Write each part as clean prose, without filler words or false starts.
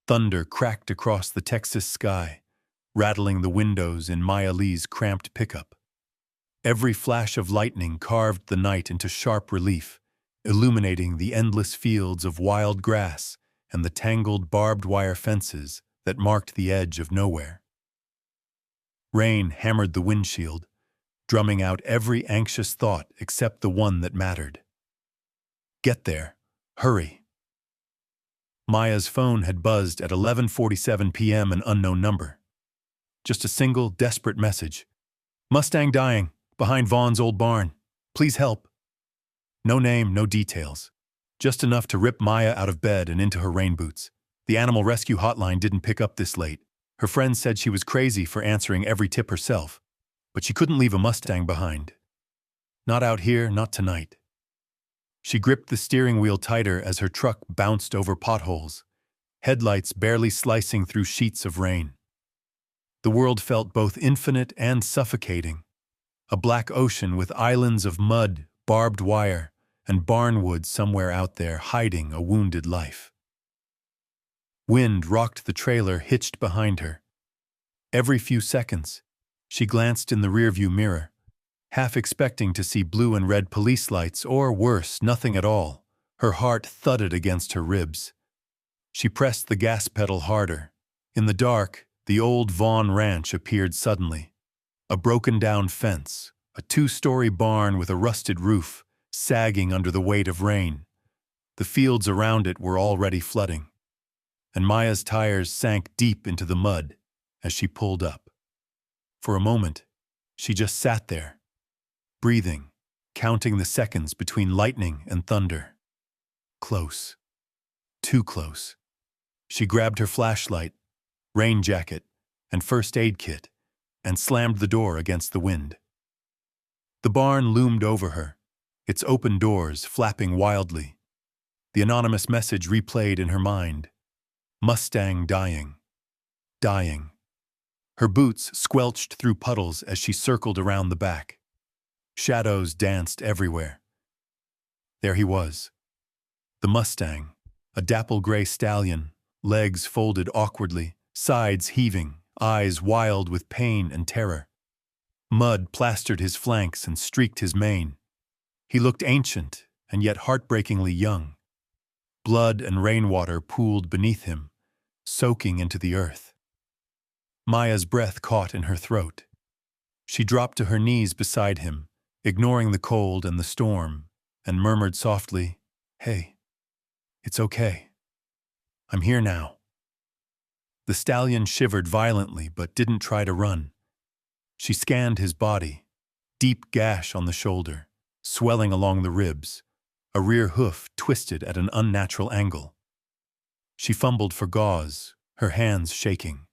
Thunder cracked across the Texas sky, rattling the windows in Maya Lee's cramped pickup. Every flash of lightning carved the night into sharp relief, illuminating the endless fields of wild grass and the tangled barbed wire fences that marked the edge of nowhere. Rain hammered the windshield, drumming out every anxious thought except the one that mattered. Get there. Hurry. Maya's phone had buzzed at 11:47 p.m. an unknown number. Just a single, desperate message. Mustang dying, behind Vaughn's old barn. Please help. No name, no details. Just enough to rip Maya out of bed and into her rain boots. The animal rescue hotline didn't pick up this late. Her friends said she was crazy for answering every tip herself, but she couldn't leave a Mustang behind. Not out here, not tonight. She gripped the steering wheel tighter as her truck bounced over potholes, headlights barely slicing through sheets of rain. The world felt both infinite and suffocating, a black ocean with islands of mud, barbed wire, and barnwood somewhere out there hiding a wounded life. Wind rocked the trailer hitched behind her. Every few seconds, she glanced in the rearview mirror, half expecting to see blue and red police lights, or worse, nothing at all. Her heart thudded against her ribs. She pressed the gas pedal harder. In the dark, the old Vaughn ranch appeared suddenly. A broken-down fence, a two-story barn with a rusted roof, sagging under the weight of rain. The fields around it were already flooding, and Maya's tires sank deep into the mud as she pulled up. For a moment, she just sat there, breathing, counting the seconds between lightning and thunder. Close. Too close. She grabbed her flashlight, rain jacket, and first aid kit, and slammed the door against the wind. The barn loomed over her, its open doors flapping wildly. The anonymous message replayed in her mind. Mustang dying. Dying. Her boots squelched through puddles as she circled around the back. Shadows danced everywhere. There he was. The Mustang, a dapple gray stallion, legs folded awkwardly, sides heaving, eyes wild with pain and terror. Mud plastered his flanks and streaked his mane. He looked ancient and yet heartbreakingly young. Blood and rainwater pooled beneath him, soaking into the earth. Maya's breath caught in her throat. She dropped to her knees beside him, ignoring the cold and the storm, and murmured softly, "Hey, it's okay. I'm here now." The stallion shivered violently but didn't try to run. She scanned his body, deep gash on the shoulder, swelling along the ribs, a rear hoof twisted at an unnatural angle. She fumbled for gauze, her hands shaking.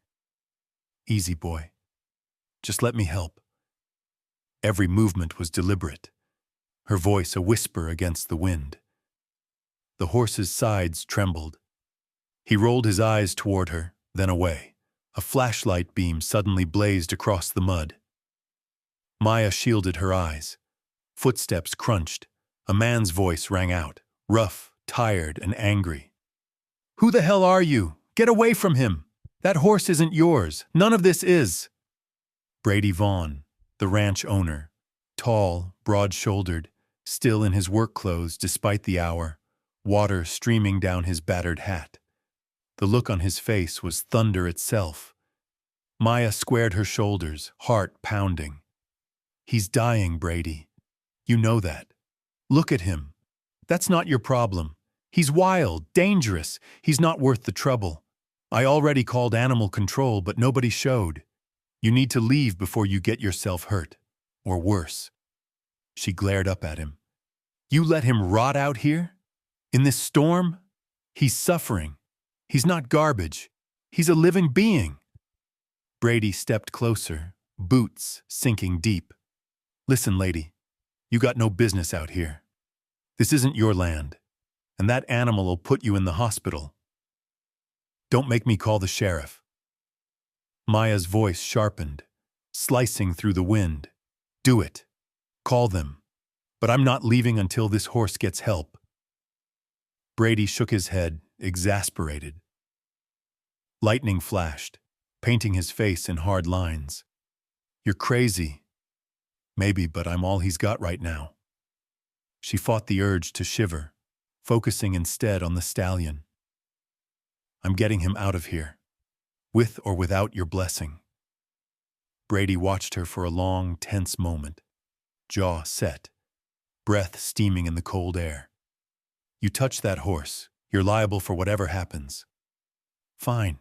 "Easy, boy. Just let me help." Every movement was deliberate, her voice a whisper against the wind. The horse's sides trembled. He rolled his eyes toward her, then away. A flashlight beam suddenly blazed across the mud. Maya shielded her eyes. Footsteps crunched. A man's voice rang out, rough, tired, and angry. "Who the hell are you? Get away from him! That horse isn't yours. None of this is." Brady Vaughn, the ranch owner, tall, broad-shouldered, still in his work clothes despite the hour, water streaming down his battered hat. The look on his face was thunder itself. Maya squared her shoulders, heart pounding. "He's dying, Brady. You know that. Look at him. That's not your problem. He's wild, dangerous. He's not worth the trouble. I already called animal control, but nobody showed. You need to leave before you get yourself hurt. Or worse." She glared up at him. "You let him rot out here? In this storm? He's suffering. He's not garbage. He's a living being." Brady stepped closer, boots sinking deep. "Listen, lady, you got no business out here. This isn't your land, and that animal will put you in the hospital. Don't make me call the sheriff." Maya's voice sharpened, slicing through the wind. "Do it. Call them. But I'm not leaving until this horse gets help." Brady shook his head, exasperated. Lightning flashed, painting his face in hard lines. "You're crazy." "Maybe, but I'm all he's got right now." She fought the urge to shiver, focusing instead on the stallion. "I'm getting him out of here, with or without your blessing." Brady watched her for a long, tense moment, jaw set, breath steaming in the cold air. "You touch that horse, you're liable for whatever happens." "Fine."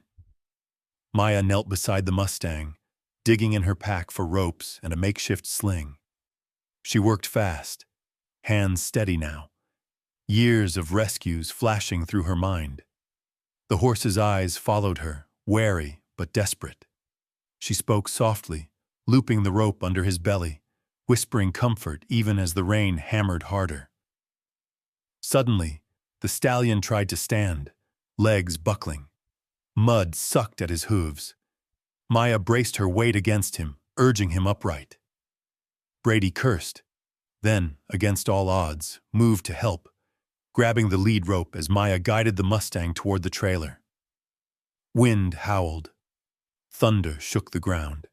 Maya knelt beside the Mustang, digging in her pack for ropes and a makeshift sling. She worked fast, hands steady now, years of rescues flashing through her mind. The horse's eyes followed her, wary but desperate. She spoke softly, looping the rope under his belly, whispering comfort even as the rain hammered harder. Suddenly, the stallion tried to stand, legs buckling. Mud sucked at his hooves. Maya braced her weight against him, urging him upright. Brady cursed, then, against all odds, moved to help, grabbing the lead rope as Maya guided the Mustang toward the trailer. Wind howled. Thunder shook the ground.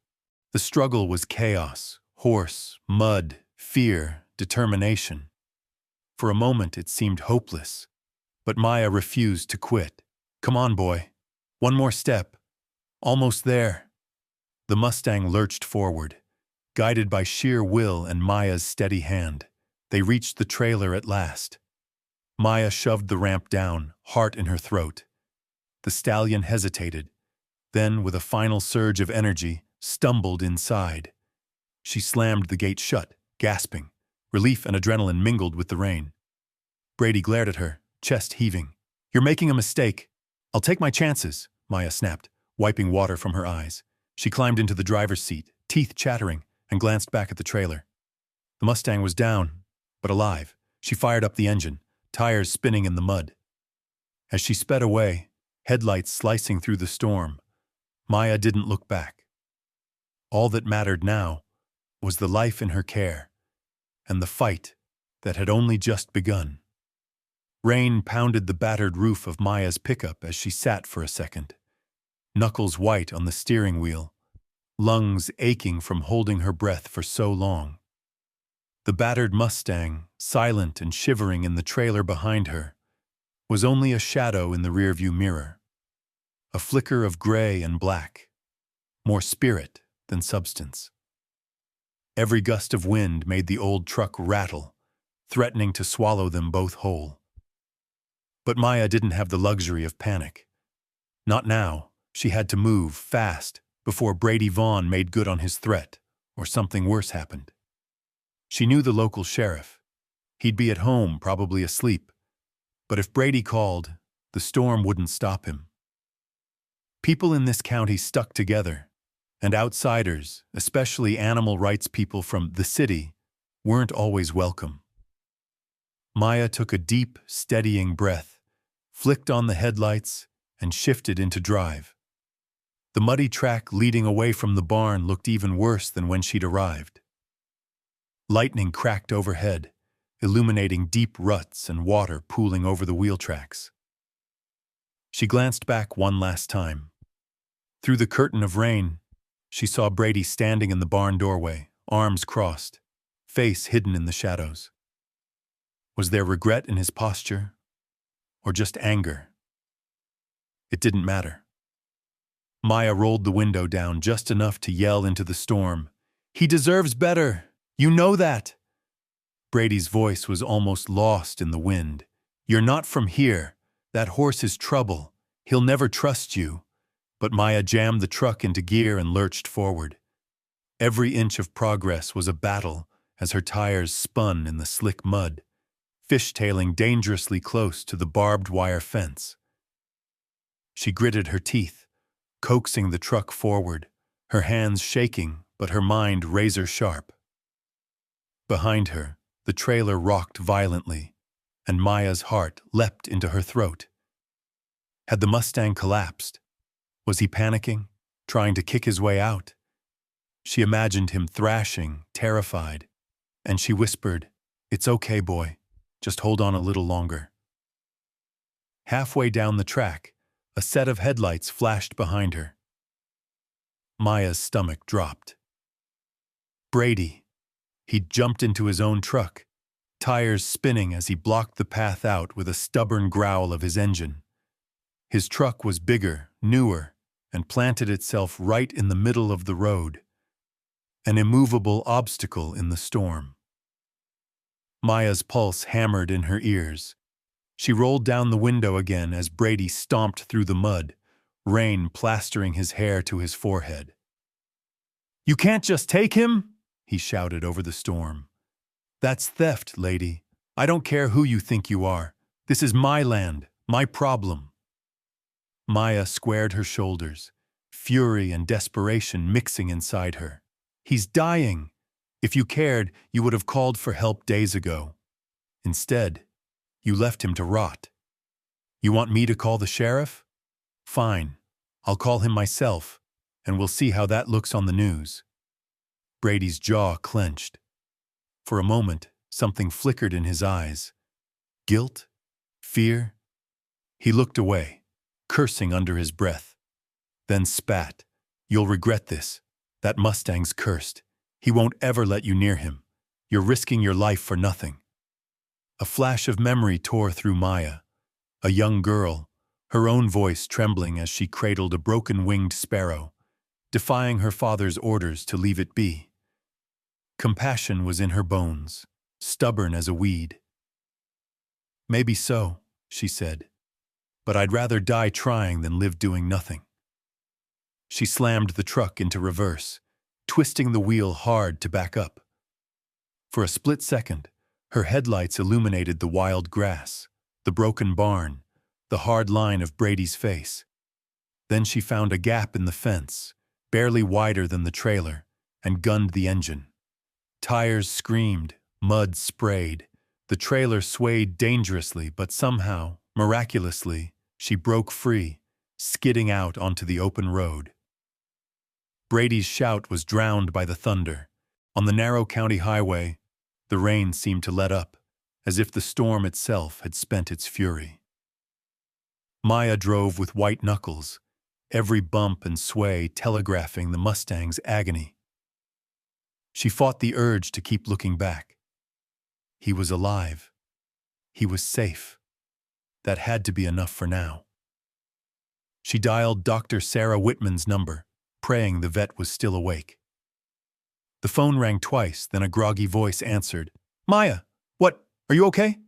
The struggle was chaos, horse, mud, fear, determination. For a moment it seemed hopeless, but Maya refused to quit. "Come on, boy. One more step. Almost there." The Mustang lurched forward, guided by sheer will and Maya's steady hand. They reached the trailer at last. Maya shoved the ramp down, heart in her throat. The stallion hesitated, then, with a final surge of energy, stumbled inside. She slammed the gate shut, gasping. Relief and adrenaline mingled with the rain. Brady glared at her, chest heaving. "You're making a mistake." "I'll take my chances," Maya snapped, wiping water from her eyes. She climbed into the driver's seat, teeth chattering, and glanced back at the trailer. The Mustang was down, but alive. She fired up the engine, tires spinning in the mud. As she sped away, headlights slicing through the storm, Maya didn't look back. All that mattered now was the life in her care, and the fight that had only just begun. Rain pounded the battered roof of Maya's pickup as she sat for a second, knuckles white on the steering wheel, lungs aching from holding her breath for so long. The battered Mustang, silent and shivering in the trailer behind her, was only a shadow in the rearview mirror, a flicker of gray and black, more spirit than substance. Every gust of wind made the old truck rattle, threatening to swallow them both whole. But Maya didn't have the luxury of panic. Not now. She had to move fast before Brady Vaughn made good on his threat, or something worse happened. She knew the local sheriff. He'd be at home, probably asleep. But if Brady called, the storm wouldn't stop him. People in this county stuck together, and outsiders, especially animal rights people from the city, weren't always welcome. Maya took a deep, steadying breath, flicked on the headlights, and shifted into drive. The muddy track leading away from the barn looked even worse than when she'd arrived. Lightning cracked overhead, illuminating deep ruts and water pooling over the wheel tracks. She glanced back one last time. Through the curtain of rain, she saw Brady standing in the barn doorway, arms crossed, face hidden in the shadows. Was there regret in his posture, or just anger? It didn't matter. Maya rolled the window down just enough to yell into the storm, "He deserves better! You know that!" Brady's voice was almost lost in the wind. "You're not from here. That horse is trouble. He'll never trust you." But Maya jammed the truck into gear and lurched forward. Every inch of progress was a battle as her tires spun in the slick mud, fishtailing dangerously close to the barbed wire fence. She gritted her teeth, coaxing the truck forward, her hands shaking but her mind razor-sharp. Behind her, the trailer rocked violently, and Maya's heart leapt into her throat. Had the Mustang collapsed? Was he panicking, trying to kick his way out? She imagined him thrashing, terrified, and she whispered, "It's okay, boy. Just hold on a little longer." Halfway down the track, a A set of headlights flashed behind her. Maya's stomach dropped. Brady. He jumped into his own truck, tires spinning as he blocked the path out with a stubborn growl of his engine. His truck was bigger, newer, and planted itself right in the middle of the road, an immovable obstacle in the storm. Maya's pulse hammered in her ears. She rolled down the window again as Brady stomped through the mud, rain plastering his hair to his forehead. "You can't just take him!" he shouted over the storm. "That's theft, lady. I don't care who you think you are. This is my land, my problem." Maya squared her shoulders, fury and desperation mixing inside her. "He's dying. If you cared, you would have called for help days ago. Instead, you left him to rot. You want me to call the sheriff? Fine. I'll call him myself, and we'll see how that looks on the news." Brady's jaw clenched. For a moment, something flickered in his eyes. Guilt? Fear? He looked away, cursing under his breath. Then spat. "You'll regret this. That Mustang's cursed. He won't ever let you near him. You're risking your life for nothing." A flash of memory tore through Maya. A young girl, her own voice trembling as she cradled a broken-winged sparrow, defying her father's orders to leave it be. Compassion was in her bones, stubborn as a weed. "Maybe so," she said, "but I'd rather die trying than live doing nothing." She slammed the truck into reverse, twisting the wheel hard to back up. For a split second, her headlights illuminated the wild grass, the broken barn, the hard line of Brady's face. Then she found a gap in the fence, barely wider than the trailer, and gunned the engine. Tires screamed, mud sprayed. The trailer swayed dangerously, but somehow, miraculously, she broke free, skidding out onto the open road. Brady's shout was drowned by the thunder. On the narrow county highway, the rain seemed to let up, as if the storm itself had spent its fury. Maya drove with white knuckles, every bump and sway telegraphing the Mustang's agony. She fought the urge to keep looking back. He was alive. He was safe. That had to be enough for now. She dialed Dr. Sarah Whitman's number, praying the vet was still awake. The phone rang twice, then a groggy voice answered. "Maya, what? Are you okay?"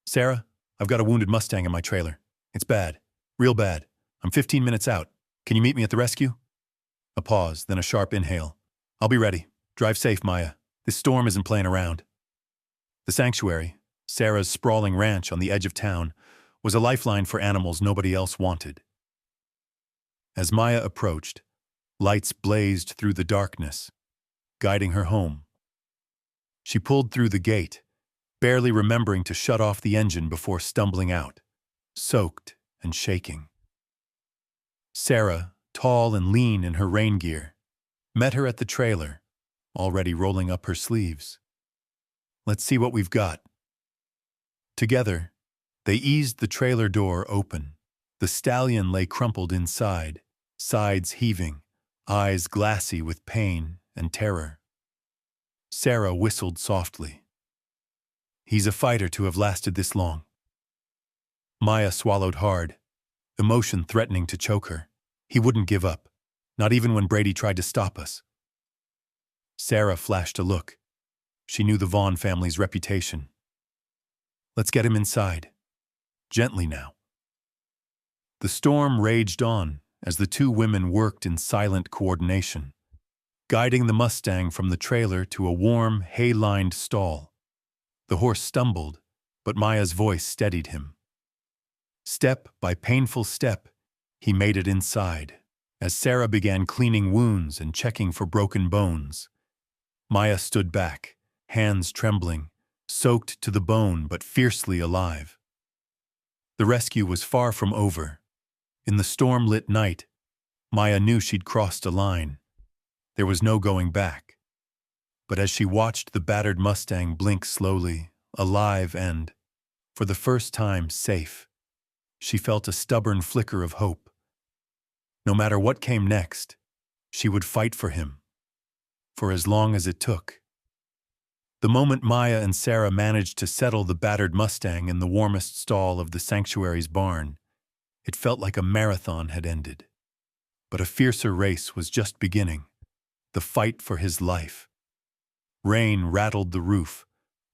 "Sarah, I've got a wounded Mustang in my trailer. It's bad. Real bad. I'm 15 minutes out. Can you meet me at the rescue?" A pause, then a sharp inhale. "I'll be ready. Drive safe, Maya. This storm isn't playing around." The sanctuary, Sarah's sprawling ranch on the edge of town, was a lifeline for animals nobody else wanted. As Maya approached, lights blazed through the darkness, guiding her home. She pulled through the gate, barely remembering to shut off the engine before stumbling out, soaked and shaking. Sarah, tall and lean in her rain gear, met her at the trailer, already rolling up her sleeves. "Let's see what we've got." Together, they eased the trailer door open. The stallion lay crumpled inside, sides heaving, eyes glassy with pain and terror. Sarah whistled softly. "He's a fighter to have lasted this long." Maya swallowed hard, emotion threatening to choke her. He wouldn't give up, not even when Brady tried to stop us. Sarah flashed a look. She knew the Vaughn family's reputation. "Let's get him inside. Gently now." The storm raged on as the two women worked in silent coordination, guiding the Mustang from the trailer to a warm, hay-lined stall. The horse stumbled, but Maya's voice steadied him. Step by painful step, he made it inside, as Sarah began cleaning wounds and checking for broken bones. Maya stood back, hands trembling, soaked to the bone but fiercely alive. The rescue was far from over. In the storm-lit night, Maya knew she'd crossed a line. There was no going back. But as she watched the battered Mustang blink slowly, alive and, for the first time, safe, she felt a stubborn flicker of hope. No matter what came next, she would fight for him, for as long as it took. The moment Maya and Sarah managed to settle the battered Mustang in the warmest stall of the sanctuary's barn, it felt like a marathon had ended. But a fiercer race was just beginning, the fight for his life. Rain rattled the roof,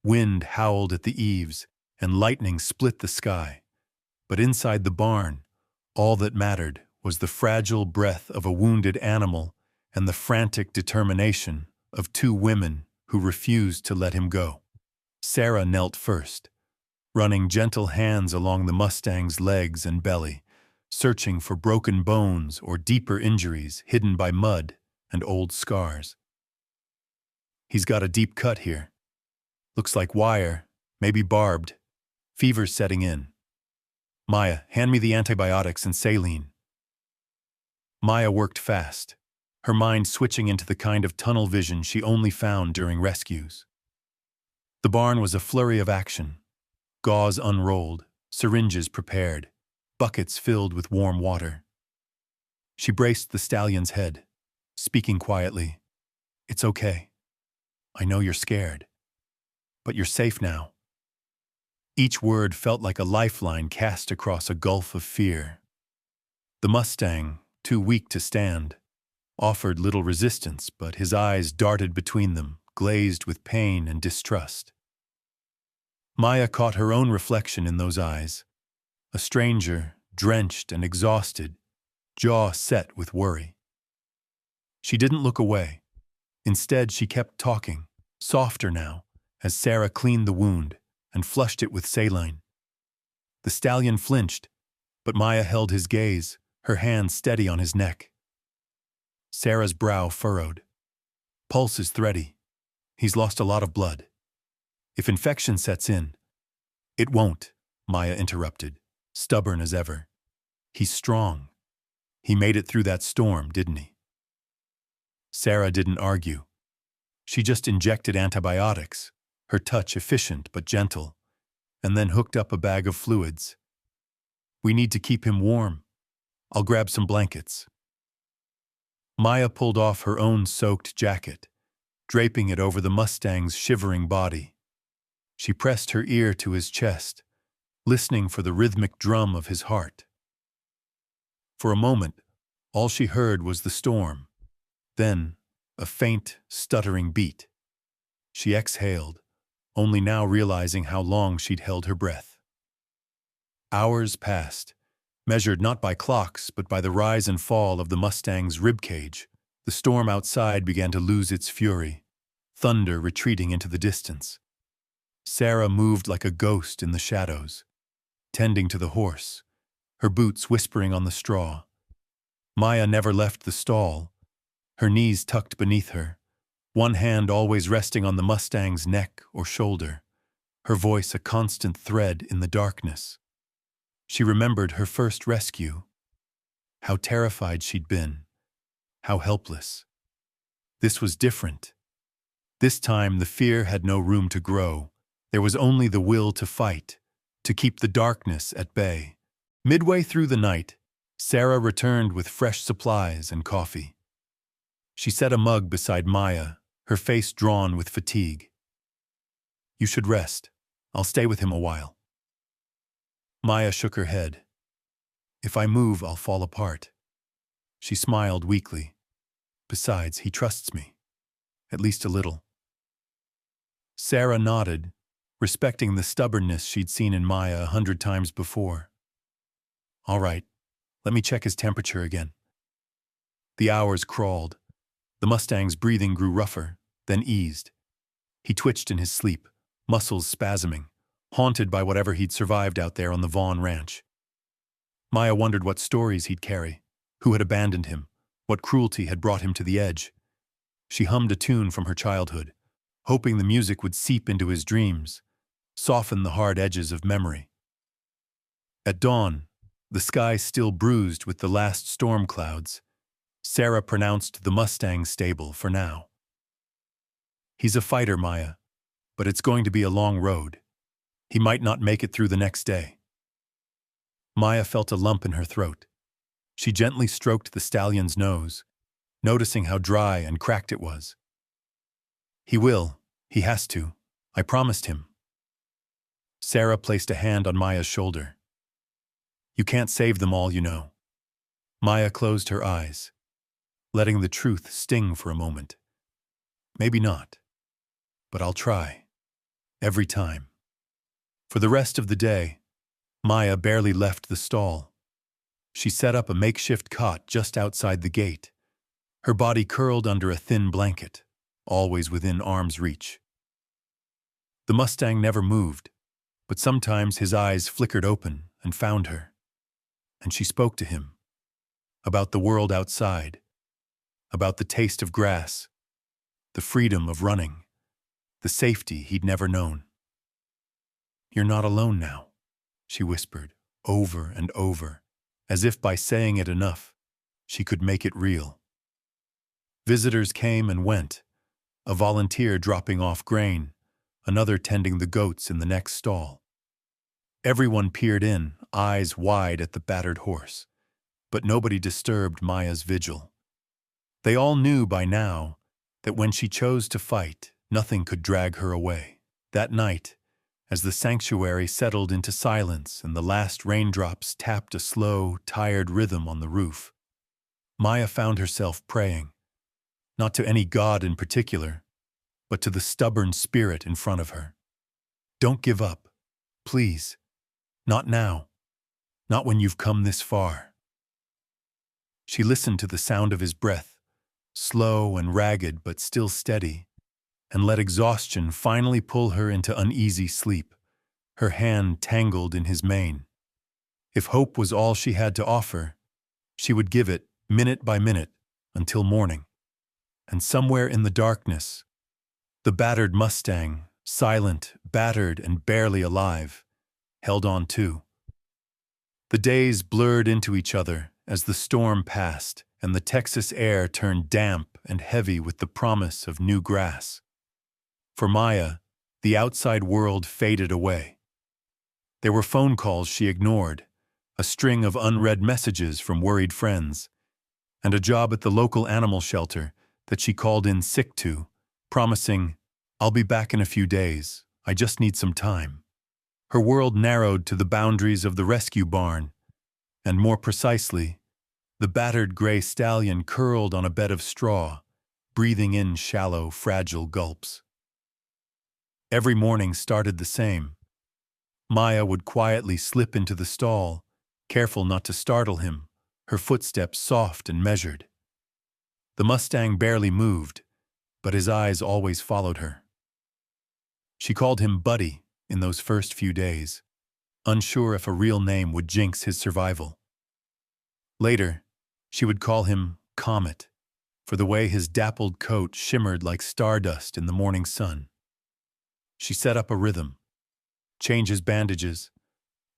wind howled at the eaves, and lightning split the sky. But inside the barn, all that mattered was the fragile breath of a wounded animal and the frantic determination of two women who refused to let him go. Sarah knelt first, running gentle hands along the Mustang's legs and belly, searching for broken bones or deeper injuries hidden by mud and old scars. He's got a deep cut here. Looks like wire, maybe barbed. Fever's setting in. Maya, hand me the antibiotics and saline. Maya worked fast, her mind switching into the kind of tunnel vision she only found during rescues. The barn was a flurry of action. Gauze unrolled, syringes prepared, buckets filled with warm water. She braced the stallion's head, speaking quietly. It's okay. I know you're scared. But you're safe now. Each word felt like a lifeline cast across a gulf of fear. The Mustang, too weak to stand, offered little resistance, but his eyes darted between them, glazed with pain and distrust. Maya caught her own reflection in those eyes, a stranger, drenched and exhausted, jaw set with worry. She didn't look away. Instead, she kept talking, softer now, as Sarah cleaned the wound and flushed it with saline. The stallion flinched, but Maya held his gaze, her hand steady on his neck. Sarah's brow furrowed. Pulse is thready. He's lost a lot of blood. If infection sets in— It won't, Maya interrupted, stubborn as ever. He's strong. He made it through that storm, didn't he? Sarah didn't argue. She just injected antibiotics, her touch efficient but gentle, and then hooked up a bag of fluids. We need to keep him warm. I'll grab some blankets. Maya pulled off her own soaked jacket, draping it over the Mustang's shivering body. She pressed her ear to his chest, listening for the rhythmic drum of his heart. For a moment, all she heard was the storm, then a faint, stuttering beat. She exhaled, only now realizing how long she'd held her breath. Hours passed, measured not by clocks but by the rise and fall of the Mustang's ribcage. The storm outside began to lose its fury, thunder retreating into the distance. Sarah moved like a ghost in the shadows, tending to the horse, her boots whispering on the straw. Maya never left the stall, her knees tucked beneath her, one hand always resting on the Mustang's neck or shoulder, her voice a constant thread in the darkness. She remembered her first rescue, how terrified she'd been, how helpless. This was different. This time the fear had no room to grow. There was only the will to fight, to keep the darkness at bay. Midway through the night, Sarah returned with fresh supplies and coffee. She set a mug beside Maya, her face drawn with fatigue. You should rest. I'll stay with him a while. Maya shook her head. If I move, I'll fall apart. She smiled weakly. Besides, he trusts me. At least a little. Sarah nodded, respecting the stubbornness she'd seen in Maya 100 times before. All right, let me check his temperature again. The hours crawled. The Mustang's breathing grew rougher, then eased. He twitched in his sleep, muscles spasming, haunted by whatever he'd survived out there on the Vaughn ranch. Maya wondered what stories he'd carry, who had abandoned him, what cruelty had brought him to the edge. She hummed a tune from her childhood, hoping the music would seep into his dreams, soften the hard edges of memory. At dawn, the sky still bruised with the last storm clouds, Sarah pronounced the Mustang stable for now. He's a fighter, Maya, but it's going to be a long road. He might not make it through the next day. Maya felt a lump in her throat. She gently stroked the stallion's nose, noticing how dry and cracked it was. He will. He has to. I promised him. Sarah placed a hand on Maya's shoulder. You can't save them all, you know. Maya closed her eyes, letting the truth sting for a moment. Maybe not, but I'll try. Every time. For the rest of the day, Maya barely left the stall. She set up a makeshift cot just outside the gate, her body curled under a thin blanket, always within arm's reach. The Mustang never moved, but sometimes his eyes flickered open and found her. And she spoke to him about the world outside, about the taste of grass, the freedom of running, the safety he'd never known. You're not alone now, she whispered, over and over, as if by saying it enough, she could make it real. Visitors came and went, a volunteer dropping off grain, another tending the goats in the next stall. Everyone peered in, eyes wide at the battered horse, but nobody disturbed Maya's vigil. They all knew by now that when she chose to fight, nothing could drag her away. That night, as the sanctuary settled into silence and the last raindrops tapped a slow, tired rhythm on the roof, Maya found herself praying, not to any god in particular, but to the stubborn spirit in front of her. Don't give up, please. Not now. Not when you've come this far. She listened to the sound of his breath, slow and ragged but still steady, and let exhaustion finally pull her into uneasy sleep, her hand tangled in his mane. If hope was all she had to offer, she would give it minute by minute until morning. And somewhere in the darkness, the battered Mustang, silent, battered, and barely alive, held on too. The days blurred into each other as the storm passed and the Texas air turned damp and heavy with the promise of new grass. For Maya, the outside world faded away. There were phone calls she ignored, a string of unread messages from worried friends, and a job at the local animal shelter that she called in sick to, promising, I'll be back in a few days, I just need some time. Her world narrowed to the boundaries of the rescue barn, and more precisely, the battered gray stallion curled on a bed of straw, breathing in shallow, fragile gulps. Every morning started the same. Maya would quietly slip into the stall, careful not to startle him, her footsteps soft and measured. The Mustang barely moved, but his eyes always followed her. She called him Buddy in those first few days, unsure if a real name would jinx his survival. Later, she would call him Comet, for the way his dappled coat shimmered like stardust in the morning sun. She set up a rhythm, change his bandages,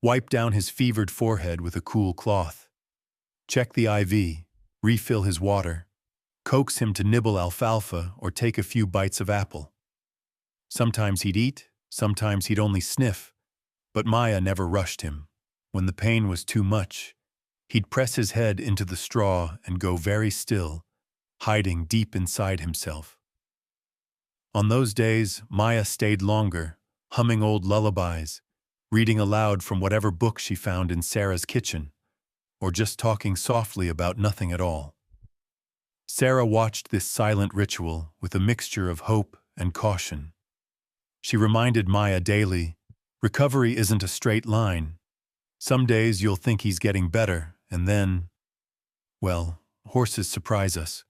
wipe down his fevered forehead with a cool cloth, check the IV, refill his water, coax him to nibble alfalfa or take a few bites of apple. Sometimes he'd eat, sometimes he'd only sniff, but Maya never rushed him. When the pain was too much, he'd press his head into the straw and go very still, hiding deep inside himself. On those days, Maya stayed longer, humming old lullabies, reading aloud from whatever book she found in Sarah's kitchen, or just talking softly about nothing at all. Sarah watched this silent ritual with a mixture of hope and caution. She reminded Maya daily, recovery isn't a straight line. Some days you'll think he's getting better, and then, well, horses surprise us.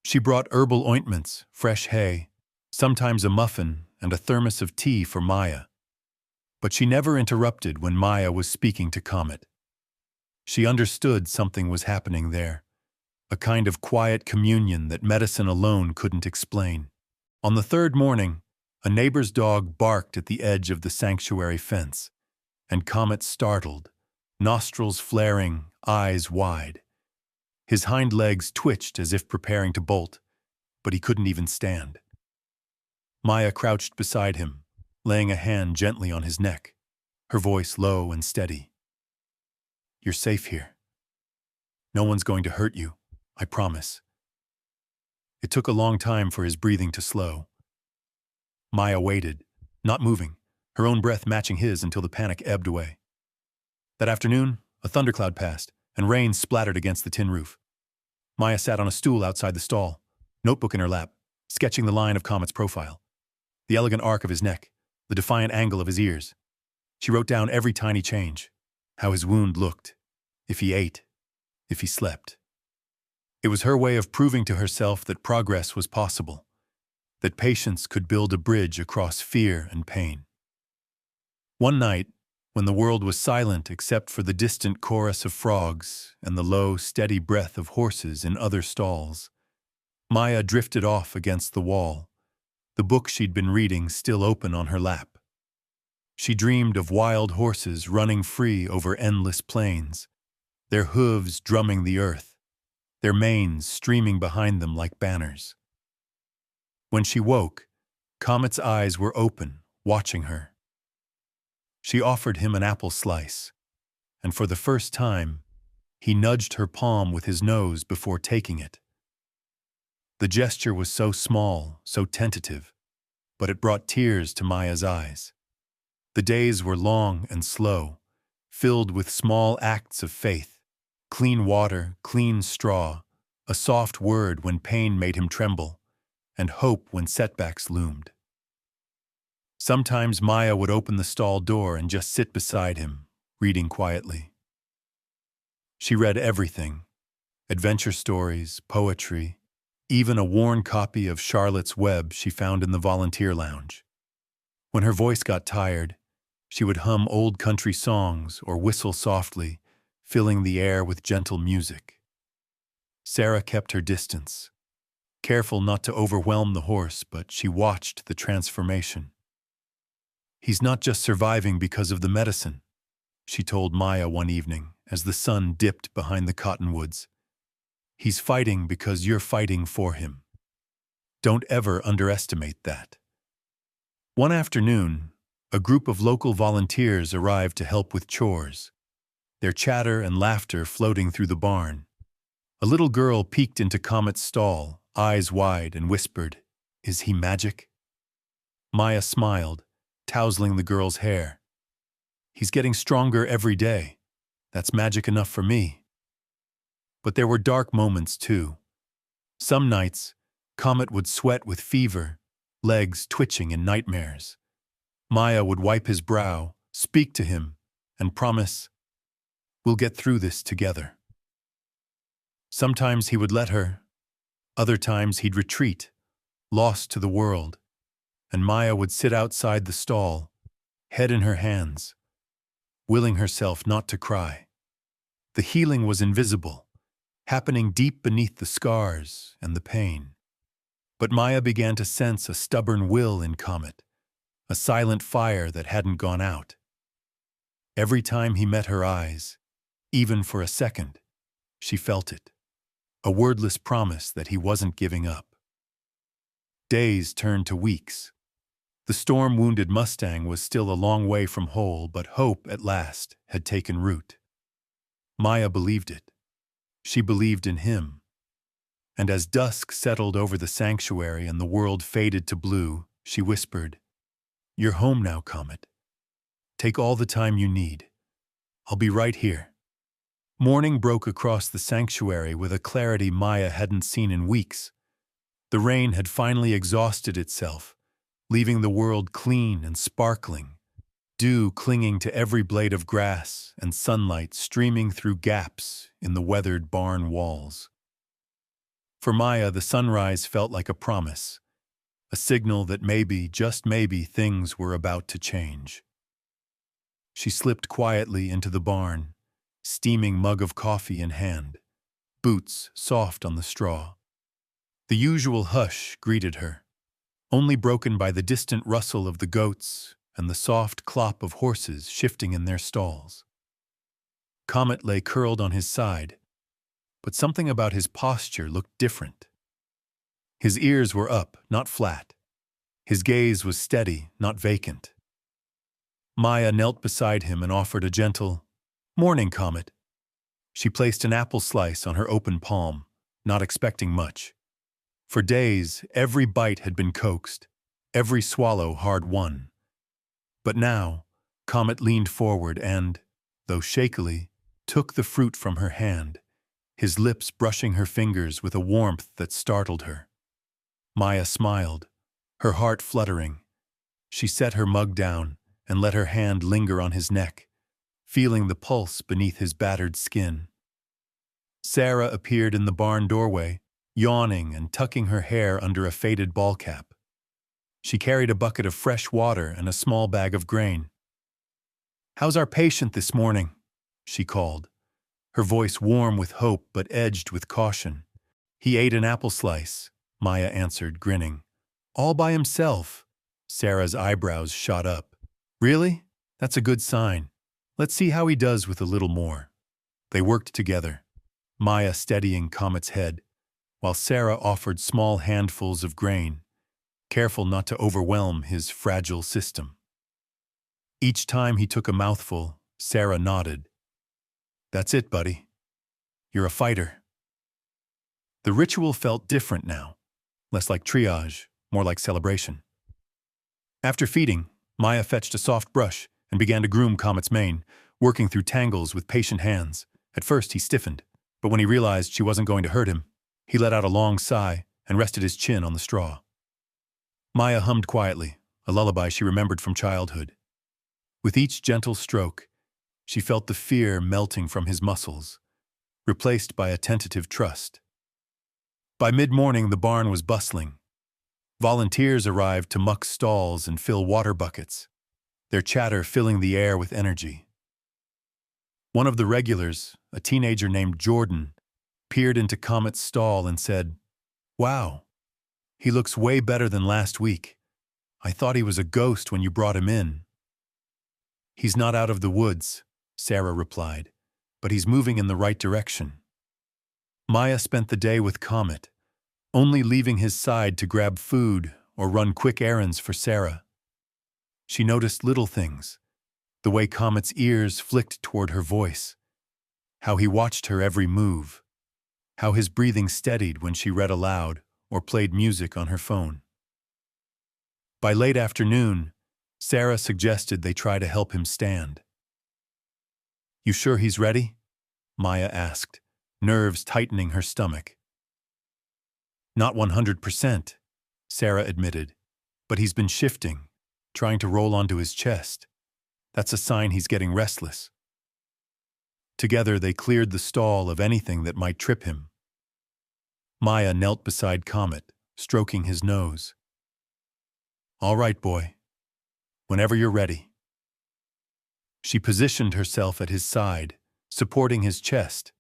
She brought herbal ointments, fresh hay, sometimes a muffin, and a thermos of tea for Maya. But she never interrupted when Maya was speaking to Comet. She understood something was happening there, a kind of quiet communion that medicine alone couldn't explain. On the third morning, a neighbor's dog barked at the edge of the sanctuary fence, and Comet startled, nostrils flaring, eyes wide. His hind legs twitched as if preparing to bolt, but he couldn't even stand. Maya crouched beside him, laying a hand gently on his neck, her voice low and steady. You're safe here. No one's going to hurt you, I promise. It took a long time for his breathing to slow. Maya waited, not moving, her own breath matching his until the panic ebbed away. That afternoon, a thundercloud passed, and rain splattered against the tin roof. Maya sat on a stool outside the stall, notebook in her lap, sketching the line of Comet's profile. The elegant arc of his neck, the defiant angle of his ears. She wrote down every tiny change, how his wound looked, if he ate, if he slept. It was her way of proving to herself that progress was possible, that patience could build a bridge across fear and pain. One night, when the world was silent except for the distant chorus of frogs and the low, steady breath of horses in other stalls, Maya drifted off against the wall, the book she'd been reading still open on her lap. She dreamed of wild horses running free over endless plains, their hooves drumming the earth, their manes streaming behind them like banners. When she woke, Comet's eyes were open, watching her. She offered him an apple slice, and for the first time, he nudged her palm with his nose before taking it. The gesture was so small, so tentative, but it brought tears to Maya's eyes. The days were long and slow, filled with small acts of faith, clean water, clean straw, a soft word when pain made him tremble, and hope when setbacks loomed. Sometimes Maya would open the stall door and just sit beside him, reading quietly. She read everything: adventure stories, poetry, even a worn copy of Charlotte's Web she found in the volunteer lounge. When her voice got tired, she would hum old country songs or whistle softly, filling the air with gentle music. Sarah kept her distance, careful not to overwhelm the horse, but she watched the transformation. "He's not just surviving because of the medicine," she told Maya one evening as the sun dipped behind the cottonwoods. "He's fighting because you're fighting for him. Don't ever underestimate that." One afternoon, a group of local volunteers arrived to help with chores, their chatter and laughter floating through the barn. A little girl peeked into Comet's stall, eyes wide, and whispered, "Is he magic?" Maya smiled, tousling the girl's hair. "He's getting stronger every day. That's magic enough for me." But there were dark moments, too. Some nights, Comet would sweat with fever, legs twitching in nightmares. Maya would wipe his brow, speak to him, and promise, "We'll get through this together." Sometimes he would let her. Other times he'd retreat, lost to the world, and Maya would sit outside the stall, head in her hands, willing herself not to cry. The healing was invisible, happening deep beneath the scars and the pain. But Maya began to sense a stubborn will in Comet, a silent fire that hadn't gone out. Every time he met her eyes, even for a second, she felt it, a wordless promise that he wasn't giving up. Days turned to weeks. The storm-wounded Mustang was still a long way from whole, but hope, at last, had taken root. Maya believed it. She believed in him. And as dusk settled over the sanctuary and the world faded to blue, she whispered, "You're home now, Comet. Take all the time you need. I'll be right here." Morning broke across the sanctuary with a clarity Maya hadn't seen in weeks. The rain had finally exhausted itself, leaving the world clean and sparkling, dew clinging to every blade of grass and sunlight streaming through gaps in the weathered barn walls. For Maya, the sunrise felt like a promise, a signal that maybe, just maybe, things were about to change. She slipped quietly into the barn, steaming mug of coffee in hand, boots soft on the straw. The usual hush greeted her, only broken by the distant rustle of the goats and the soft clop of horses shifting in their stalls. Comet lay curled on his side, but something about his posture looked different. His ears were up, not flat. His gaze was steady, not vacant. Maya knelt beside him and offered a gentle, "Morning, Comet." She placed an apple slice on her open palm, not expecting much. For days, every bite had been coaxed, every swallow hard-won. But now, Comet leaned forward and, though shakily, took the fruit from her hand, his lips brushing her fingers with a warmth that startled her. Maya smiled, her heart fluttering. She set her mug down and let her hand linger on his neck, feeling the pulse beneath his battered skin. Sarah appeared in the barn doorway, yawning and tucking her hair under a faded ball cap. She carried a bucket of fresh water and a small bag of grain. "How's our patient this morning?" she called, her voice warm with hope but edged with caution. "He ate an apple slice," Maya answered, grinning. "All by himself." Sarah's eyebrows shot up. "Really? That's a good sign. Let's see how he does with a little more." They worked together, Maya steadying Comet's head, while Sarah offered small handfuls of grain, careful not to overwhelm his fragile system. Each time he took a mouthful, Sarah nodded. "That's it, buddy. You're a fighter." The ritual felt different now, less like triage, more like celebration. After feeding, Maya fetched a soft brush and began to groom Comet's mane, working through tangles with patient hands. At first he stiffened, but when he realized she wasn't going to hurt him, he let out a long sigh and rested his chin on the straw. Maya hummed quietly, a lullaby she remembered from childhood. With each gentle stroke, she felt the fear melting from his muscles, replaced by a tentative trust. By mid-morning, the barn was bustling. Volunteers arrived to muck stalls and fill water buckets, their chatter filling the air with energy. One of the regulars, a teenager named Jordan, peered into Comet's stall and said, "Wow, he looks way better than last week. I thought he was a ghost when you brought him in." "He's not out of the woods," Sarah replied, "but he's moving in the right direction." Maya spent the day with Comet, only leaving his side to grab food or run quick errands for Sarah. She noticed little things, the way Comet's ears flicked toward her voice, how he watched her every move, how his breathing steadied when she read aloud or played music on her phone. By late afternoon, Sarah suggested they try to help him stand. "You sure he's ready?" Maya asked, nerves tightening her stomach. "Not 100%, Sarah admitted, "but he's been shifting, trying to roll onto his chest. That's a sign he's getting restless." Together they cleared the stall of anything that might trip him. Maya knelt beside Comet, stroking his nose. "All right, boy. Whenever you're ready." She positioned herself at his side, supporting his chest,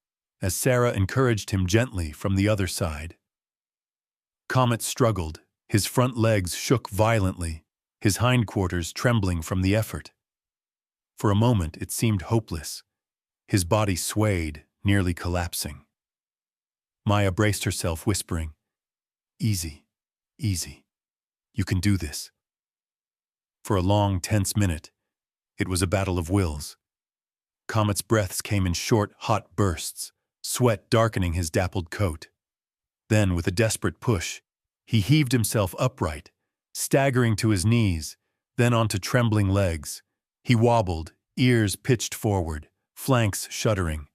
as Sarah encouraged him gently from the other side. Comet struggled, his front legs shook violently, his hindquarters trembling from the effort. For a moment it seemed hopeless. His body swayed, nearly collapsing. Maya braced herself, whispering, "Easy, easy. You can do this." For a long, tense minute, it was a battle of wills. Comet's breaths came in short, hot bursts, sweat darkening his dappled coat. Then, with a desperate push, he heaved himself upright, staggering to his knees, then onto trembling legs. He wobbled, ears pitched forward, flanks shuddering.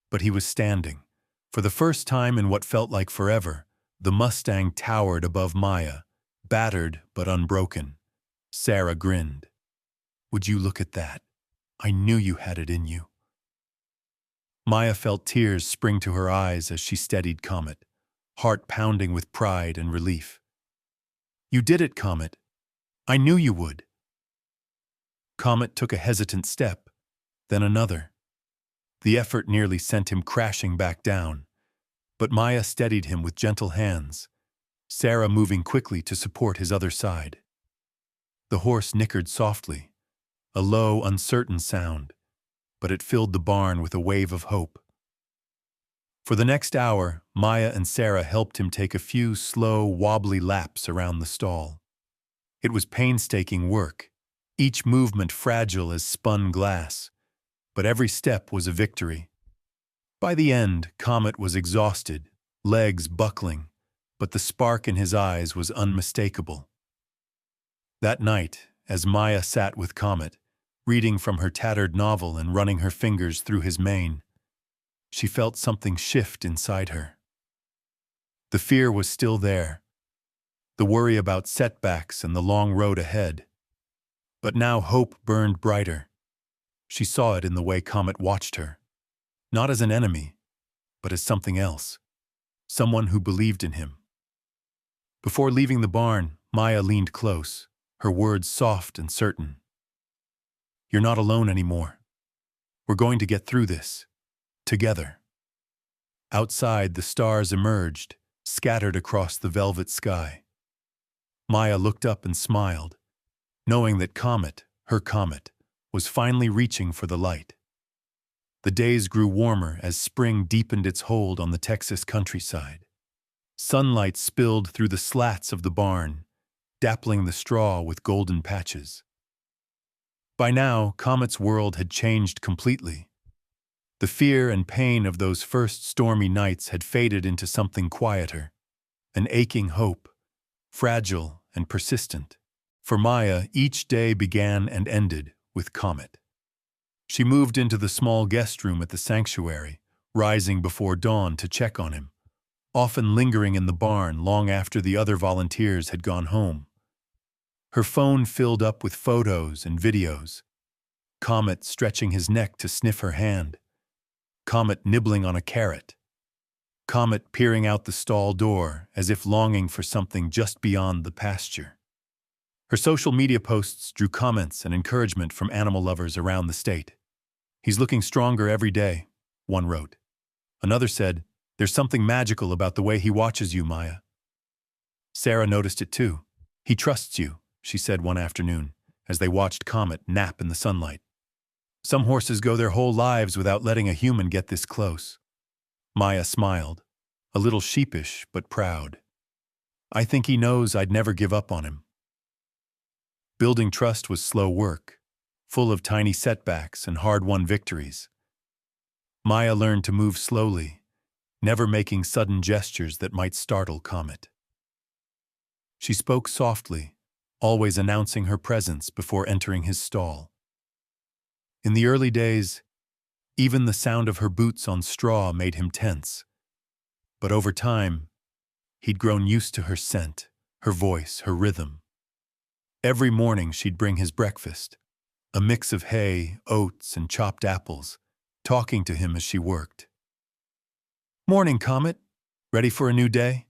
But he was standing. For the first time in what felt like forever, the Mustang towered above Maya, battered but unbroken. Sarah grinned. "Would you look at that? I knew you had it in you." Maya felt tears spring to her eyes as she steadied Comet, heart pounding with pride and relief. "You did it, Comet. I knew you would." Comet took a hesitant step, then another. The effort nearly sent him crashing back down, but Maya steadied him with gentle hands, Sarah moving quickly to support his other side. The horse nickered softly, a low, uncertain sound, but it filled the barn with a wave of hope. For the next hour, Maya and Sarah helped him take a few slow, wobbly laps around the stall. It was painstaking work, each movement fragile as spun glass, but every step was a victory. By the end, Comet was exhausted, legs buckling, but the spark in his eyes was unmistakable. That night, as Maya sat with Comet, reading from her tattered novel and running her fingers through his mane, she felt something shift inside her. The fear was still there, the worry about setbacks and the long road ahead. But now hope burned brighter. She saw it in the way Comet watched her, not as an enemy, but as something else, someone who believed in him. Before leaving the barn, Maya leaned close, her words soft and certain. "You're not alone anymore. We're going to get through this, together." Outside, the stars emerged, scattered across the velvet sky. Maya looked up and smiled, knowing that Comet, her Comet, was finally reaching for the light. The days grew warmer as spring deepened its hold on the Texas countryside. Sunlight spilled through the slats of the barn, dappling the straw with golden patches. By now, Comet's world had changed completely. The fear and pain of those first stormy nights had faded into something quieter, an aching hope, fragile and persistent. For Maya, each day began and ended with Comet. She moved into the small guest room at the sanctuary, rising before dawn to check on him, often lingering in the barn long after the other volunteers had gone home. Her phone filled up with photos and videos. Comet stretching his neck to sniff her hand. Comet nibbling on a carrot. Comet peering out the stall door as if longing for something just beyond the pasture. Her social media posts drew comments and encouragement from animal lovers around the state. "He's looking stronger every day," one wrote. Another said, "There's something magical about the way he watches you, Maya." Sarah noticed it too. "He trusts you," she said one afternoon, as they watched Comet nap in the sunlight. "Some horses go their whole lives without letting a human get this close." Maya smiled, a little sheepish but proud. "I think he knows I'd never give up on him." Building trust was slow work, full of tiny setbacks and hard-won victories. Maya learned to move slowly, never making sudden gestures that might startle Comet. She spoke softly, always announcing her presence before entering his stall. In the early days, even the sound of her boots on straw made him tense. But over time, he'd grown used to her scent, her voice, her rhythm. Every morning she'd bring his breakfast, a mix of hay, oats, and chopped apples, talking to him as she worked. "Morning, Comet. Ready for a new day?"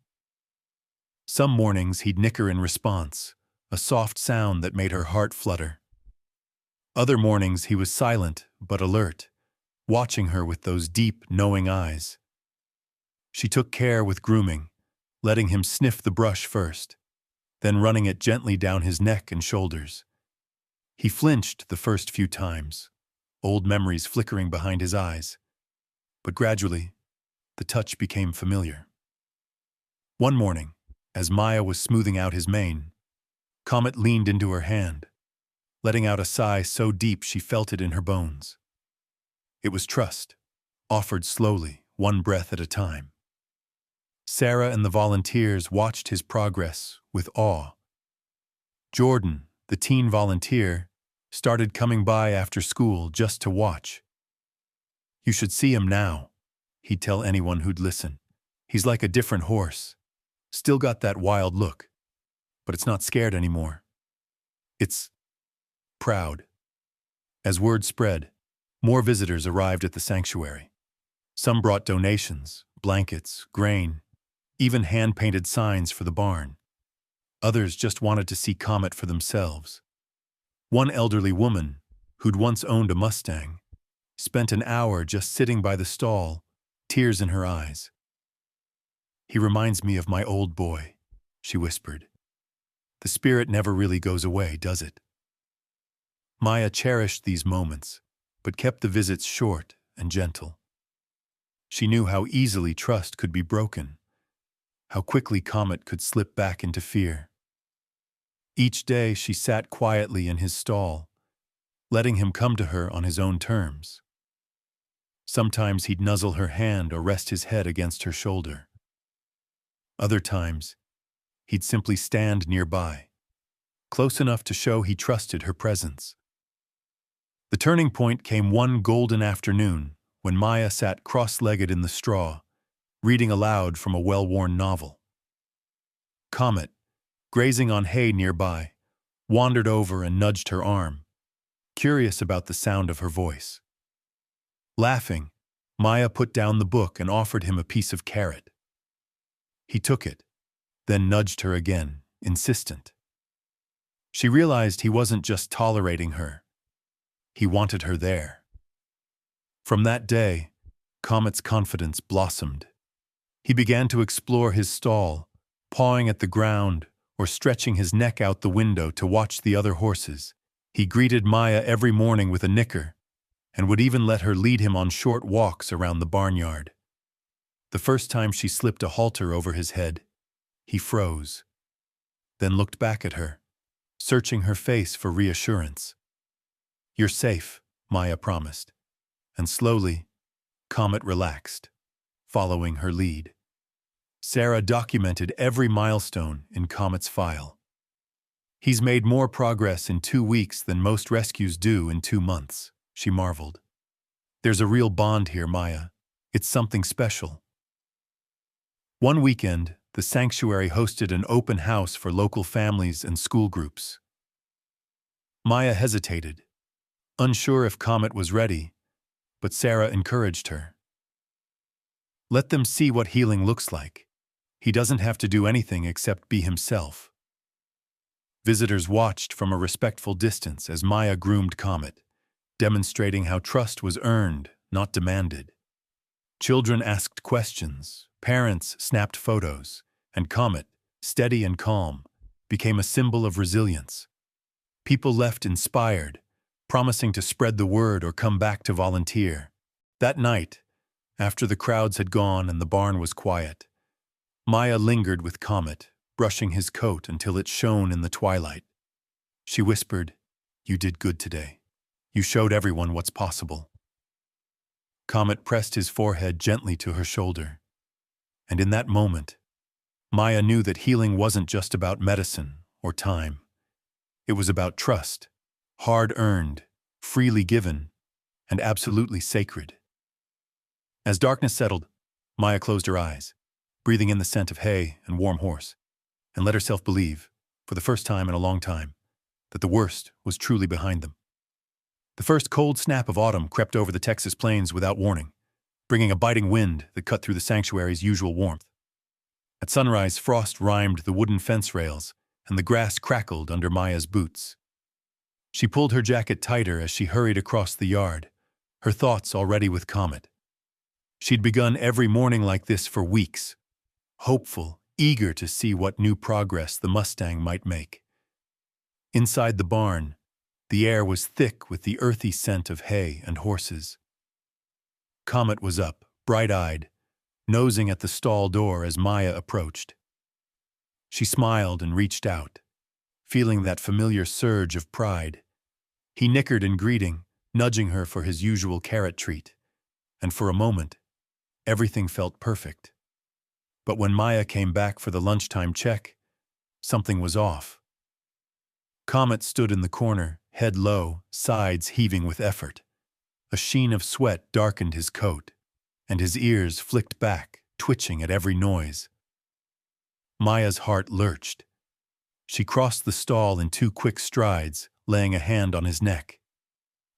Some mornings he'd nicker in response, a soft sound that made her heart flutter. Other mornings he was silent but alert, watching her with those deep, knowing eyes. She took care with grooming, letting him sniff the brush first, then running it gently down his neck and shoulders. He flinched the first few times, old memories flickering behind his eyes. But gradually, the touch became familiar. One morning, as Maya was smoothing out his mane, Comet leaned into her hand, letting out a sigh so deep she felt it in her bones. It was trust, offered slowly, one breath at a time. Sarah and the volunteers watched his progress with awe. Jordan, the teen volunteer, started coming by after school just to watch. "You should see him now," he'd tell anyone who'd listen. "He's like a different horse. Still got that wild look, but it's not scared anymore. It's proud." As word spread, more visitors arrived at the sanctuary. Some brought donations, blankets, grain, even hand-painted signs for the barn. Others just wanted to see Comet for themselves. One elderly woman, who'd once owned a Mustang, spent an hour just sitting by the stall, tears in her eyes. "He reminds me of my old boy," she whispered. "The spirit never really goes away, does it?" Maya cherished these moments, but kept the visits short and gentle. She knew how easily trust could be broken, how quickly Comet could slip back into fear. Each day she sat quietly in his stall, letting him come to her on his own terms. Sometimes he'd nuzzle her hand or rest his head against her shoulder. Other times, he'd simply stand nearby, close enough to show he trusted her presence. The turning point came one golden afternoon when Maya sat cross-legged in the straw, reading aloud from a well-worn novel. Comet, grazing on hay nearby, wandered over and nudged her arm, curious about the sound of her voice. Laughing, Maya put down the book and offered him a piece of carrot. He took it, then nudged her again, insistent. She realized he wasn't just tolerating her. He wanted her there. From that day, Comet's confidence blossomed. He began to explore his stall, pawing at the ground or stretching his neck out the window to watch the other horses. He greeted Maya every morning with a nicker and would even let her lead him on short walks around the barnyard. The first time she slipped a halter over his head, he froze, then looked back at her, searching her face for reassurance. "You're safe," Maya promised, and slowly, Comet relaxed, following her lead. Sarah documented every milestone in Comet's file. "He's made more progress in 2 weeks than most rescues do in 2 months," she marveled. "There's a real bond here, Maya. It's something special." One weekend, the sanctuary hosted an open house for local families and school groups. Maya hesitated, unsure if Comet was ready, but Sarah encouraged her. "Let them see what healing looks like. He doesn't have to do anything except be himself." Visitors watched from a respectful distance as Maya groomed Comet, demonstrating how trust was earned, not demanded. Children asked questions, parents snapped photos, and Comet, steady and calm, became a symbol of resilience. People left inspired, promising to spread the word or come back to volunteer. That night, after the crowds had gone and the barn was quiet, Maya lingered with Comet, brushing his coat until it shone in the twilight. She whispered, "You did good today. You showed everyone what's possible." Comet pressed his forehead gently to her shoulder. And in that moment, Maya knew that healing wasn't just about medicine or time. It was about trust, hard-earned, freely given, and absolutely sacred. As darkness settled, Maya closed her eyes, breathing in the scent of hay and warm horse, and let herself believe, for the first time in a long time, that the worst was truly behind them. The first cold snap of autumn crept over the Texas plains without warning, bringing a biting wind that cut through the sanctuary's usual warmth. At sunrise, frost rimed the wooden fence rails, and the grass crackled under Maya's boots. She pulled her jacket tighter as she hurried across the yard, her thoughts already with Comet. She'd begun every morning like this for weeks, hopeful, eager to see what new progress the Mustang might make. Inside the barn, the air was thick with the earthy scent of hay and horses. Comet was up, bright-eyed, nosing at the stall door as Maya approached. She smiled and reached out, feeling that familiar surge of pride. He nickered in greeting, nudging her for his usual carrot treat, and for a moment, everything felt perfect. But when Maya came back for the lunchtime check, something was off. Comet stood in the corner, head low, sides heaving with effort. A sheen of sweat darkened his coat, and his ears flicked back, twitching at every noise. Maya's heart lurched. She crossed the stall in 2 quick strides, laying a hand on his neck.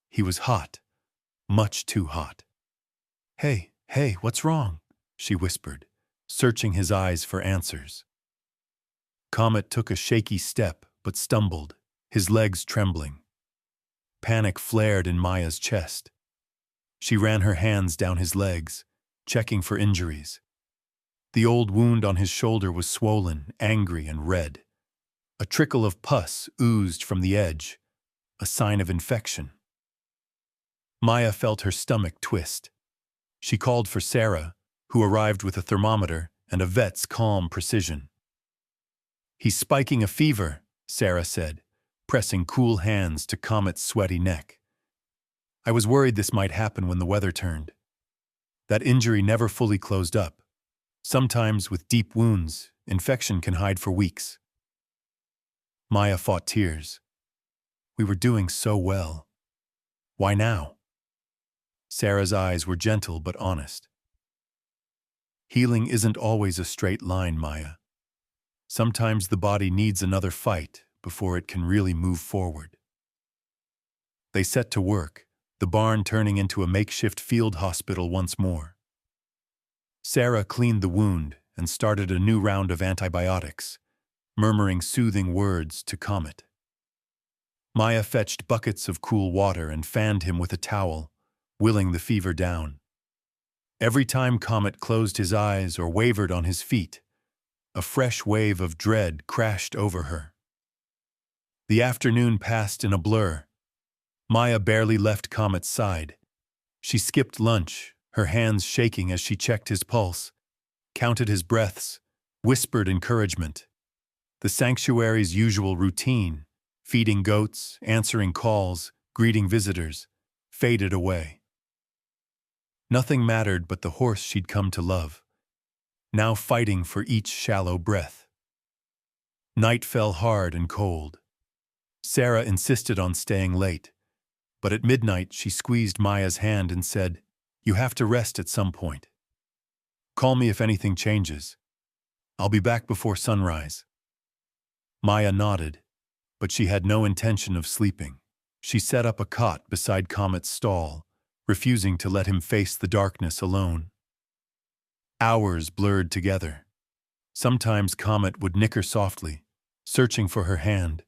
He was hot, much too hot. Hey, what's wrong?" she whispered, searching his eyes for answers. Comet took a shaky step but stumbled, his legs trembling. Panic flared in Maya's chest. She ran her hands down his legs, checking for injuries. The old wound on his shoulder was swollen, angry, and red. A trickle of pus oozed from the edge, a sign of infection. Maya felt her stomach twist. She called for Sarah, who arrived with a thermometer and a vet's calm precision. "He's spiking a fever," Sarah said, pressing cool hands to Comet's sweaty neck. "I was worried this might happen when the weather turned." That injury never fully closed up. Sometimes, with deep wounds, infection can hide for weeks. Maya fought tears. We were doing so well. Why now? Sarah's eyes were gentle but honest. Healing isn't always a straight line, Maya. Sometimes the body needs another fight before it can really move forward. They set to work, the barn turning into a makeshift field hospital once more. Sarah cleaned the wound and started a new round of antibiotics, murmuring soothing words to Comet. Maya fetched buckets of cool water and fanned him with a towel, willing the fever down. Every time Comet closed his eyes or wavered on his feet, a fresh wave of dread crashed over her. The afternoon passed in a blur. Maya barely left Comet's side. She skipped lunch, her hands shaking as she checked his pulse, counted his breaths, whispered encouragement. The sanctuary's usual routine, feeding goats, answering calls, greeting visitors, faded away. Nothing mattered but the horse she'd come to love, now fighting for each shallow breath. Night fell hard and cold. Sarah insisted on staying late, but at midnight she squeezed Maya's hand and said, "You have to rest at some point. Call me if anything changes. I'll be back before sunrise." Maya nodded, but she had no intention of sleeping. She set up a cot beside Comet's stall, refusing to let him face the darkness alone. Hours blurred together. Sometimes Comet would nicker softly, searching for her hand,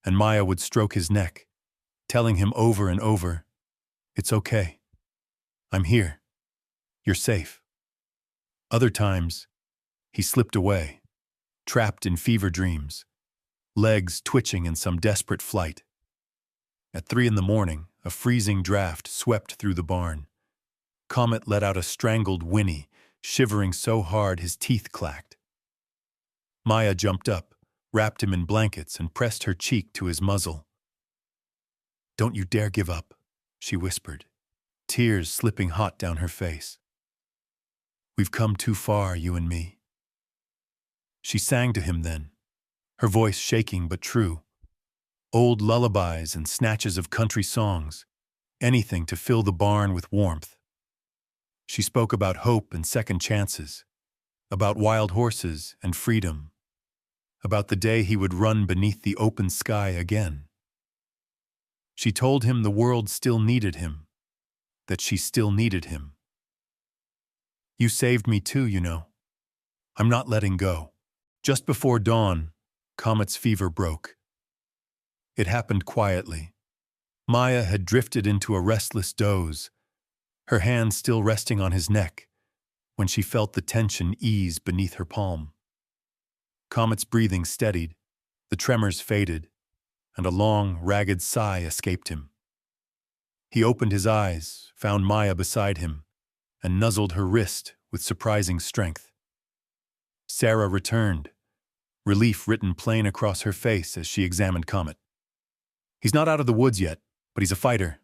and Maya would stroke his neck, telling him over and over, "It's okay. I'm here. You're safe." Other times, he slipped away, trapped in fever dreams, legs twitching in some desperate flight. At 3 a.m, a freezing draft swept through the barn. Comet let out a strangled whinny, shivering so hard his teeth clacked. Maya jumped up, wrapped him in blankets, and pressed her cheek to his muzzle. "Don't you dare give up," she whispered, tears slipping hot down her face. "We've come too far, you and me." She sang to him then, her voice shaking but true. Old lullabies and snatches of country songs, anything to fill the barn with warmth. She spoke about hope and second chances, about wild horses and freedom, about the day he would run beneath the open sky again. She told him the world still needed him, that she still needed him. "You saved me too, you know. I'm not letting go." Just before dawn, Comet's fever broke. It happened quietly. Maya had drifted into a restless doze, her hand still resting on his neck, when she felt the tension ease beneath her palm. Comet's breathing steadied, the tremors faded, and a long, ragged sigh escaped him. He opened his eyes, found Maya beside him, and nuzzled her wrist with surprising strength. Sarah returned, relief written plain across her face as she examined Comet. "He's not out of the woods yet, but he's a fighter.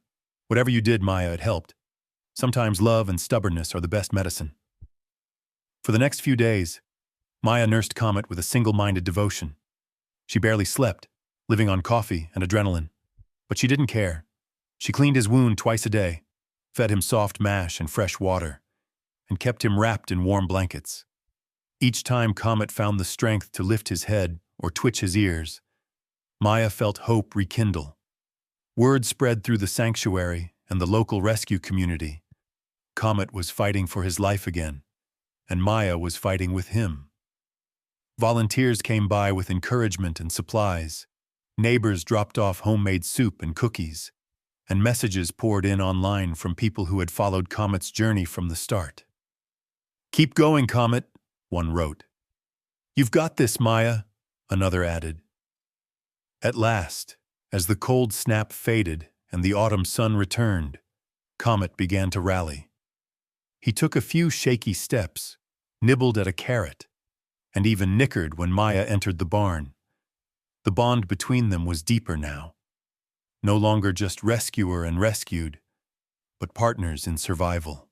Whatever you did, Maya, it helped. Sometimes love and stubbornness are the best medicine." For the next few days, Maya nursed Comet with a single-minded devotion. She barely slept, living on coffee and adrenaline. But she didn't care. She cleaned his wound twice a day, fed him soft mash and fresh water, and kept him wrapped in warm blankets. Each time Comet found the strength to lift his head or twitch his ears, Maya felt hope rekindle. Word spread through the sanctuary and the local rescue community. Comet was fighting for his life again, and Maya was fighting with him. Volunteers came by with encouragement and supplies. Neighbors dropped off homemade soup and cookies, and messages poured in online from people who had followed Comet's journey from the start. "Keep going, Comet," one wrote. "You've got this, Maya," another added. At last, as the cold snap faded and the autumn sun returned, Comet began to rally. He took a few shaky steps, nibbled at a carrot, and even nickered when Maya entered the barn. The bond between them was deeper now. No longer just rescuer and rescued, but partners in survival.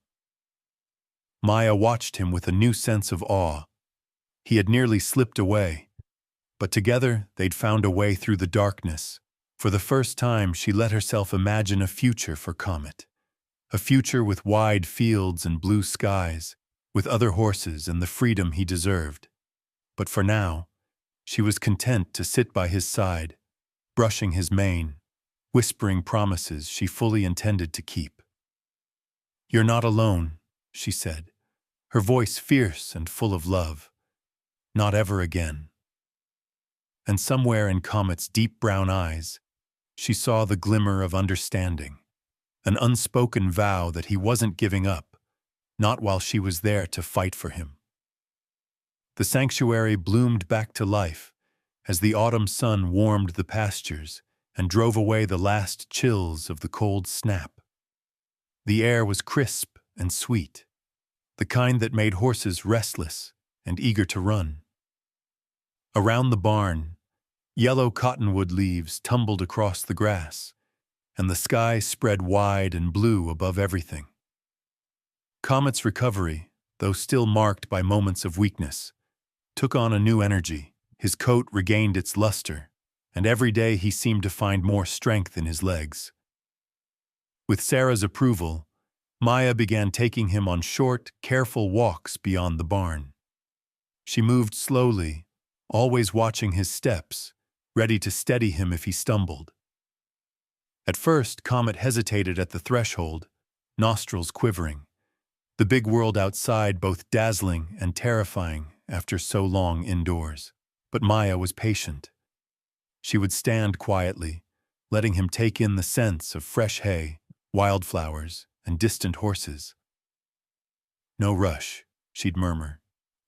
Maya watched him with a new sense of awe. He had nearly slipped away, but together they'd found a way through the darkness. For the first time, she let herself imagine a future for Comet. A future with wide fields and blue skies, with other horses and the freedom he deserved. But for now, she was content to sit by his side, brushing his mane, whispering promises she fully intended to keep. "You're not alone," she said, her voice fierce and full of love. "Not ever again." And somewhere in Comet's deep brown eyes, she saw the glimmer of understanding, an unspoken vow that he wasn't giving up, not while she was there to fight for him. The sanctuary bloomed back to life as the autumn sun warmed the pastures and drove away the last chills of the cold snap. The air was crisp and sweet, the kind that made horses restless and eager to run. Around the barn, yellow cottonwood leaves tumbled across the grass, and the sky spread wide and blue above everything. Comet's recovery, though still marked by moments of weakness, took on a new energy. His coat regained its luster, and every day he seemed to find more strength in his legs. With Sarah's approval, Maya began taking him on short, careful walks beyond the barn. She moved slowly, always watching his steps, ready to steady him if he stumbled. At first, Comet hesitated at the threshold, nostrils quivering, the big world outside both dazzling and terrifying after so long indoors. But Maya was patient. She would stand quietly, letting him take in the scents of fresh hay, wildflowers, and distant horses. "No rush," she'd murmur.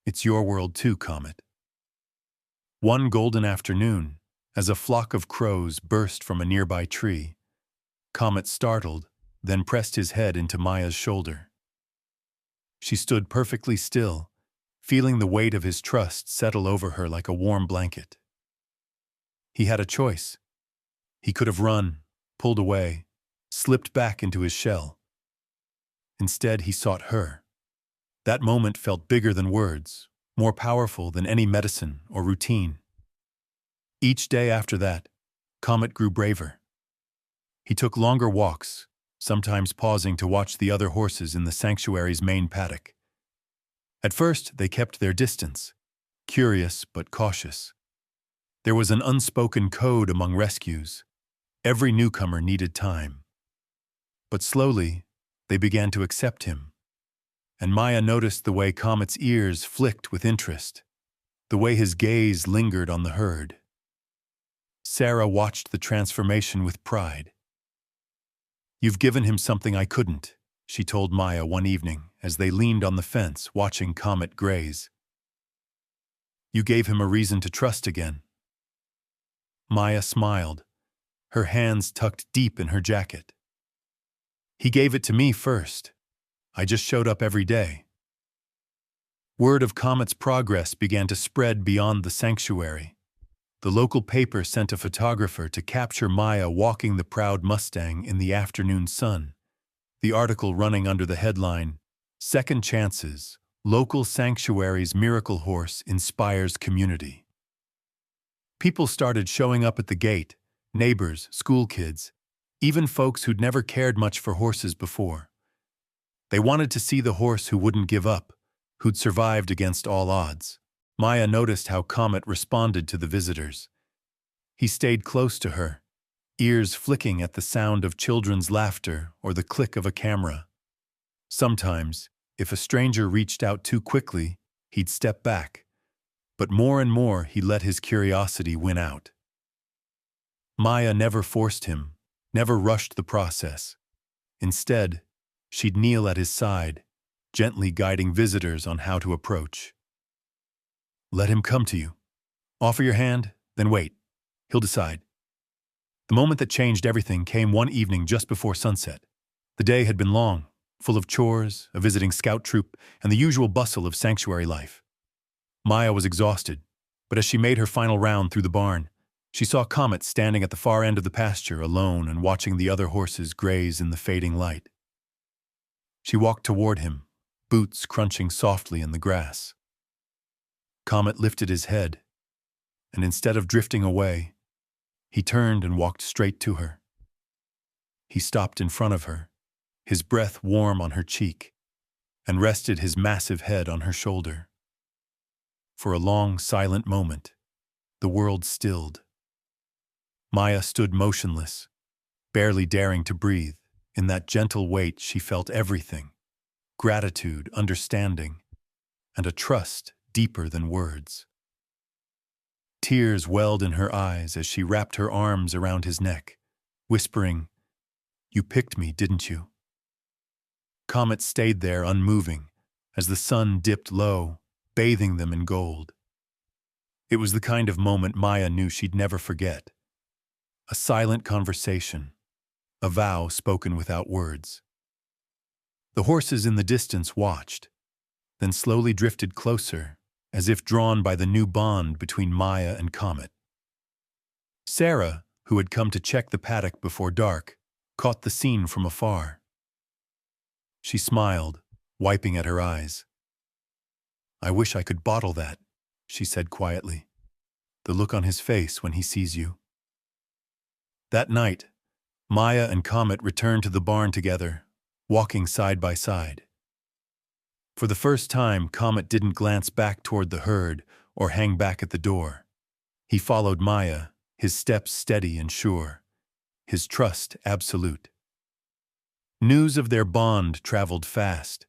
"It's your world too, Comet." One golden afternoon, as a flock of crows burst from a nearby tree, Comet startled, then pressed his head into Maya's shoulder. She stood perfectly still, feeling the weight of his trust settle over her like a warm blanket. He had a choice. He could have run, pulled away, slipped back into his shell. Instead, he sought her. That moment felt bigger than words, more powerful than any medicine or routine. Each day after that, Comet grew braver. He took longer walks, sometimes pausing to watch the other horses in the sanctuary's main paddock. At first, they kept their distance, curious but cautious. There was an unspoken code among rescues. Every newcomer needed time. But slowly, they began to accept him. And Maya noticed the way Comet's ears flicked with interest, the way his gaze lingered on the herd. Sarah watched the transformation with pride. "You've given him something I couldn't," she told Maya one evening as they leaned on the fence watching Comet graze. "You gave him a reason to trust again." Maya smiled, her hands tucked deep in her jacket. "He gave it to me first. I just showed up every day." Word of Comet's progress began to spread beyond the sanctuary. The local paper sent a photographer to capture Maya walking the proud Mustang in the afternoon sun, the article running under the headline, "Second Chances, Local Sanctuary's Miracle Horse Inspires Community." People started showing up at the gate, neighbors, school kids, even folks who'd never cared much for horses before. They wanted to see the horse who wouldn't give up, who'd survived against all odds. Maya noticed how Comet responded to the visitors. He stayed close to her, ears flicking at the sound of children's laughter or the click of a camera. Sometimes, if a stranger reached out too quickly, he'd step back. But more and more, he let his curiosity win out. Maya never forced him, never rushed the process. Instead, she'd kneel at his side, gently guiding visitors on how to approach. "Let him come to you. Offer your hand, then wait. He'll decide." The moment that changed everything came one evening just before sunset. The day had been long, full of chores, a visiting scout troop, and the usual bustle of sanctuary life. Maya was exhausted, but as she made her final round through the barn, she saw Comet standing at the far end of the pasture alone and watching the other horses graze in the fading light. She walked toward him, boots crunching softly in the grass. Comet lifted his head, and instead of drifting away, he turned and walked straight to her. He stopped in front of her, his breath warm on her cheek, and rested his massive head on her shoulder. For a long, silent moment, the world stilled. Maya stood motionless, barely daring to breathe. In that gentle weight she felt everything: gratitude, understanding, and a trust deeper than words. Tears welled in her eyes as she wrapped her arms around his neck, whispering, "You picked me, didn't you?" Comet stayed there unmoving as the sun dipped low, bathing them in gold. It was the kind of moment Maya knew she'd never forget. A silent conversation, a vow spoken without words. The horses in the distance watched, then slowly drifted closer, as if drawn by the new bond between Maya and Comet. Sarah, who had come to check the paddock before dark, caught the scene from afar. She smiled, wiping at her eyes. "I wish I could bottle that," she said quietly. "The look on his face when he sees you." That night, Maya and Comet returned to the barn together, walking side by side. For the first time, Comet didn't glance back toward the herd or hang back at the door. He followed Maya, his steps steady and sure, his trust absolute. News of their bond traveled fast.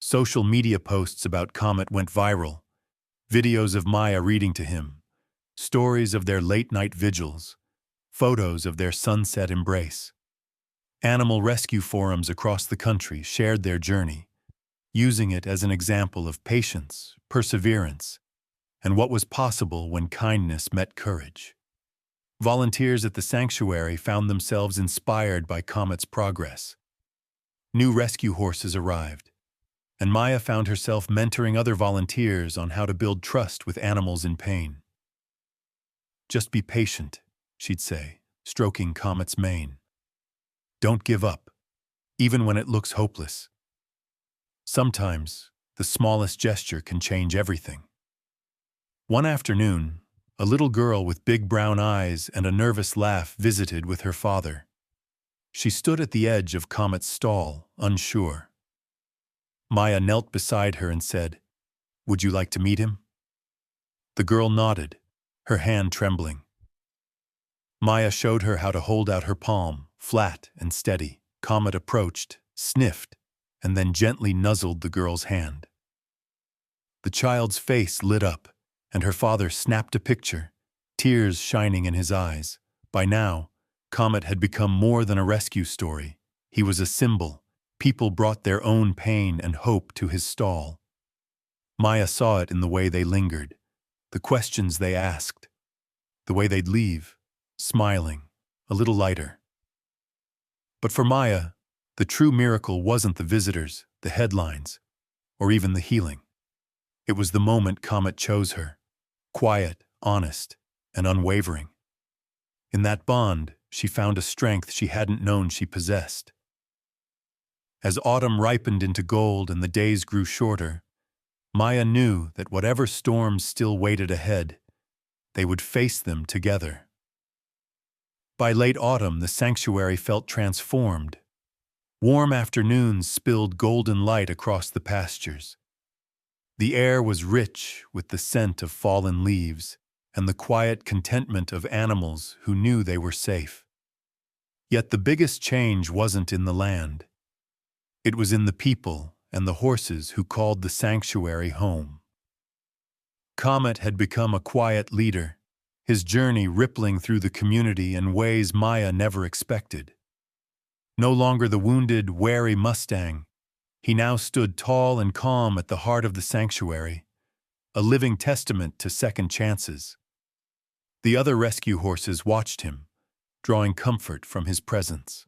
Social media posts about Comet went viral, videos of Maya reading to him, stories of their late-night vigils, photos of their sunset embrace. Animal rescue forums across the country shared their journey, using it as an example of patience, perseverance, and what was possible when kindness met courage. Volunteers at the sanctuary found themselves inspired by Comet's progress. New rescue horses arrived, and Maya found herself mentoring other volunteers on how to build trust with animals in pain. "Just be patient," she'd say, stroking Comet's mane. "Don't give up, even when it looks hopeless. Sometimes, the smallest gesture can change everything." One afternoon, a little girl with big brown eyes and a nervous laugh visited with her father. She stood at the edge of Comet's stall, unsure. Maya knelt beside her and said, "Would you like to meet him?" The girl nodded, her hand trembling. Maya showed her how to hold out her palm, flat and steady. Comet approached, sniffed, and then gently nuzzled the girl's hand. The child's face lit up, and her father snapped a picture, tears shining in his eyes. By now, Comet had become more than a rescue story. He was a symbol. People brought their own pain and hope to his stall. Maya saw it in the way they lingered, the questions they asked, the way they'd leave, smiling, a little lighter. But for Maya, the true miracle wasn't the visitors, the headlines, or even the healing. It was the moment Comet chose her, quiet, honest, and unwavering. In that bond, she found a strength she hadn't known she possessed. As autumn ripened into gold and the days grew shorter, Maya knew that whatever storms still waited ahead, they would face them together. By late autumn, the sanctuary felt transformed. Warm afternoons spilled golden light across the pastures. The air was rich with the scent of fallen leaves and the quiet contentment of animals who knew they were safe. Yet the biggest change wasn't in the land. It was in the people and the horses who called the sanctuary home. Comet had become a quiet leader, his journey rippling through the community in ways Maya never expected. No longer the wounded, wary Mustang, he now stood tall and calm at the heart of the sanctuary, a living testament to second chances. The other rescue horses watched him, drawing comfort from his presence.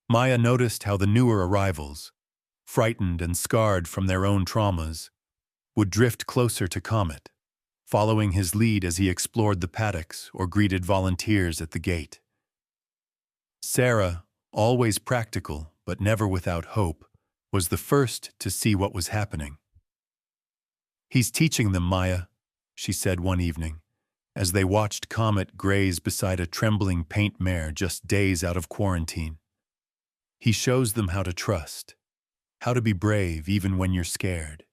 Maya noticed how the newer arrivals, frightened and scarred from their own traumas, would drift closer to Comet, following his lead as he explored the paddocks or greeted volunteers at the gate. Sarah, always practical but never without hope, was the first to see what was happening. "He's teaching them, Maya," she said one evening, as they watched Comet graze beside a trembling paint mare just days out of quarantine. "He shows them how to trust, how to be brave even when you're scared."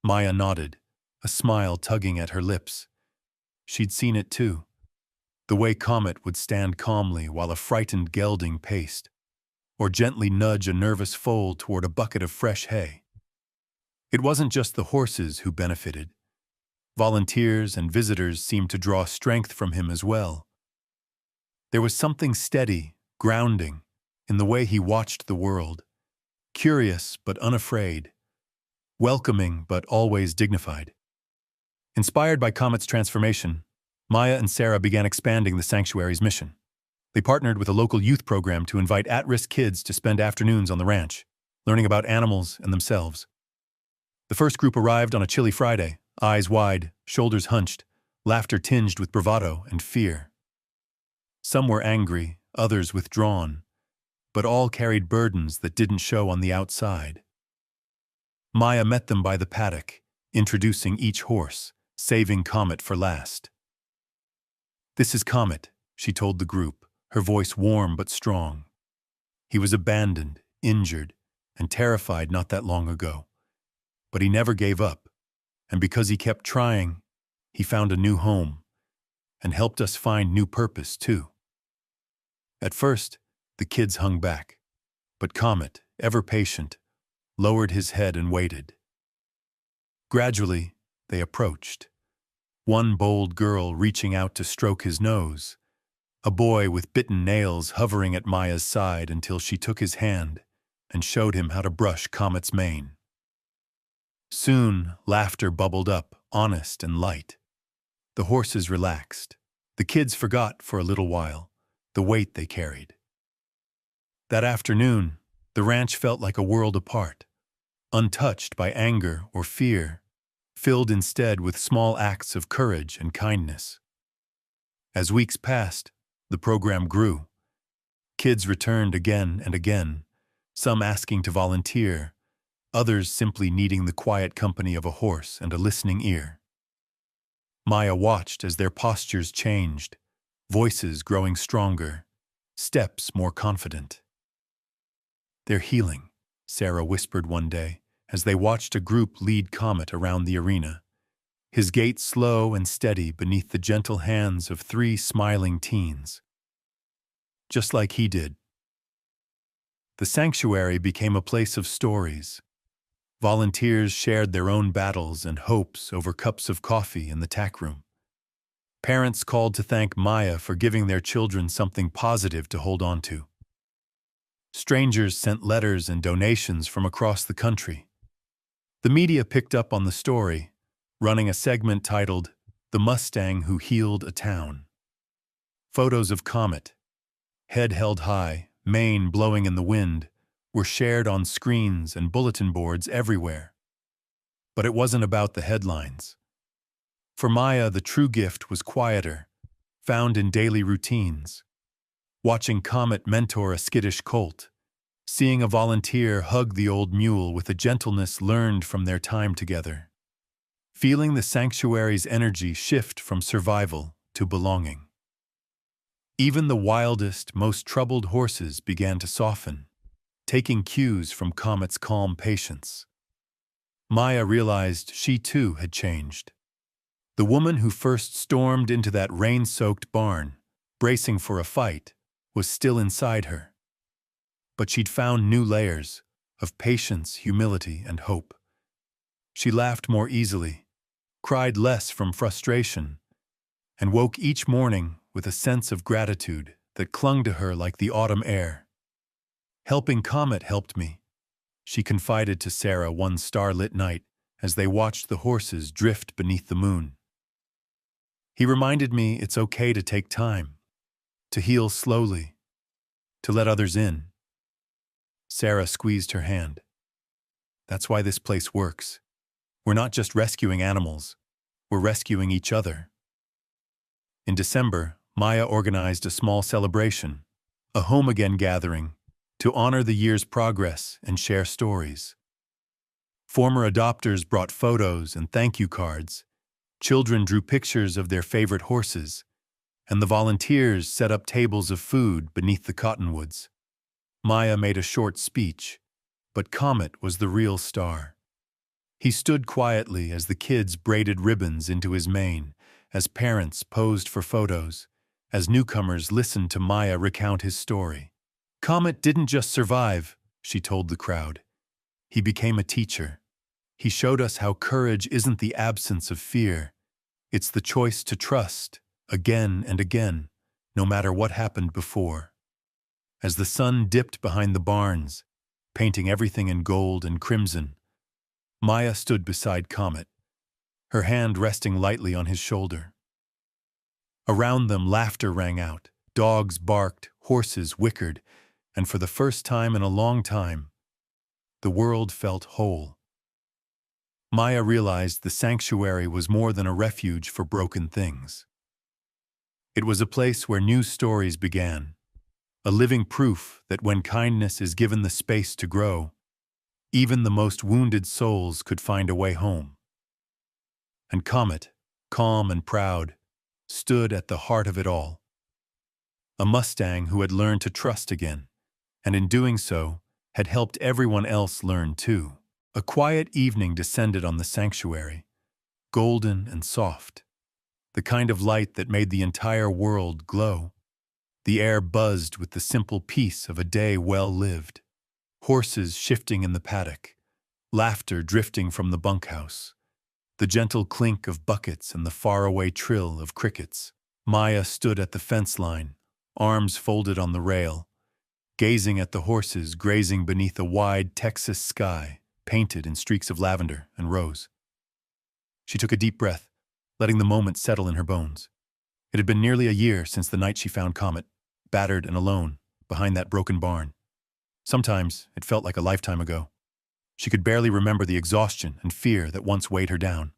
Maya nodded, a smile tugging at her lips. She'd seen it too. The way Comet would stand calmly while a frightened gelding paced, or gently nudge a nervous foal toward a bucket of fresh hay. It wasn't just the horses who benefited. Volunteers and visitors seemed to draw strength from him as well. There was something steady, grounding, in the way he watched the world, curious but unafraid, welcoming but always dignified. Inspired by Comet's transformation, Maya and Sarah began expanding the sanctuary's mission. They partnered with a local youth program to invite at-risk kids to spend afternoons on the ranch, learning about animals and themselves. The first group arrived on a chilly Friday, eyes wide, shoulders hunched, laughter tinged with bravado and fear. Some were angry, others withdrawn, but all carried burdens that didn't show on the outside. Maya met them by the paddock, introducing each horse, saving Comet for last. "This is Comet," she told the group, her voice warm but strong. "He was abandoned, injured, and terrified not that long ago. But he never gave up, and because he kept trying, he found a new home, and helped us find new purpose too." At first, the kids hung back, but Comet, ever patient, lowered his head and waited. Gradually, they approached. One bold girl reaching out to stroke his nose, a boy with bitten nails hovering at Maya's side until she took his hand and showed him how to brush Comet's mane. Soon, laughter bubbled up, honest and light. The horses relaxed. The kids forgot for a little while the weight they carried. That afternoon, the ranch felt like a world apart, untouched by anger or fear, filled instead with small acts of courage and kindness. As weeks passed, the program grew. Kids returned again and again, some asking to volunteer, others simply needing the quiet company of a horse and a listening ear. Maya watched as their postures changed, voices growing stronger, steps more confident. "They're healing," Sarah whispered one day as they watched a group lead Comet around the arena, his gait slow and steady beneath the gentle hands of 3 smiling teens. Just like he did. The sanctuary became a place of stories. Volunteers shared their own battles and hopes over cups of coffee in the tack room. Parents called to thank Maya for giving their children something positive to hold on to. Strangers sent letters and donations from across the country. The media picked up on the story, running a segment titled, "The Mustang Who Healed a Town." Photos of Comet, head held high, mane blowing in the wind, were shared on screens and bulletin boards everywhere. But it wasn't about the headlines. For Maya, the true gift was quieter, found in daily routines. Watching Comet mentor a skittish colt, seeing a volunteer hug the old mule with a gentleness learned from their time together. Feeling the sanctuary's energy shift from survival to belonging. Even the wildest, most troubled horses began to soften, taking cues from Comet's calm patience. Maya realized she too had changed. The woman who first stormed into that rain-soaked barn, bracing for a fight, was still inside her. But she'd found new layers of patience, humility, and hope. She laughed more easily, cried less from frustration, and woke each morning with a sense of gratitude that clung to her like the autumn air. "Helping Comet helped me," she confided to Sarah one starlit night as they watched the horses drift beneath the moon. "He reminded me it's okay to take time, to heal slowly, to let others in." Sarah squeezed her hand. "That's why this place works. We're not just rescuing animals, we're rescuing each other." In December, Maya organized a small celebration, a home again gathering, to honor the year's progress and share stories. Former adopters brought photos and thank you cards. Children drew pictures of their favorite horses, and the volunteers set up tables of food beneath the cottonwoods. Maya made a short speech, but Comet was the real star. He stood quietly as the kids braided ribbons into his mane, as parents posed for photos, as newcomers listened to Maya recount his story. Comet didn't just survive, she told the crowd. He became a teacher. He showed us how courage isn't the absence of fear. It's the choice to trust, again and again, no matter what happened before. As the sun dipped behind the barns, painting everything in gold and crimson, Maya stood beside Comet, her hand resting lightly on his shoulder. Around them, laughter rang out, dogs barked, horses whickered, and for the first time in a long time, the world felt whole. Maya realized the sanctuary was more than a refuge for broken things. It was a place where new stories began, a living proof that when kindness is given the space to grow, even the most wounded souls could find a way home. And Comet, calm and proud, stood at the heart of it all. A Mustang who had learned to trust again, and in doing so, had helped everyone else learn too. A quiet evening descended on the sanctuary, golden and soft, the kind of light that made the entire world glow. The air buzzed with the simple peace of a day well lived. Horses shifting in the paddock, laughter drifting from the bunkhouse, the gentle clink of buckets and the faraway trill of crickets. Maya stood at the fence line, arms folded on the rail, gazing at the horses grazing beneath a wide Texas sky painted in streaks of lavender and rose. She took a deep breath, letting the moment settle in her bones. It had been nearly a year since the night she found Comet, battered and alone, behind that broken barn. Sometimes it felt like a lifetime ago. She could barely remember the exhaustion and fear that once weighed her down.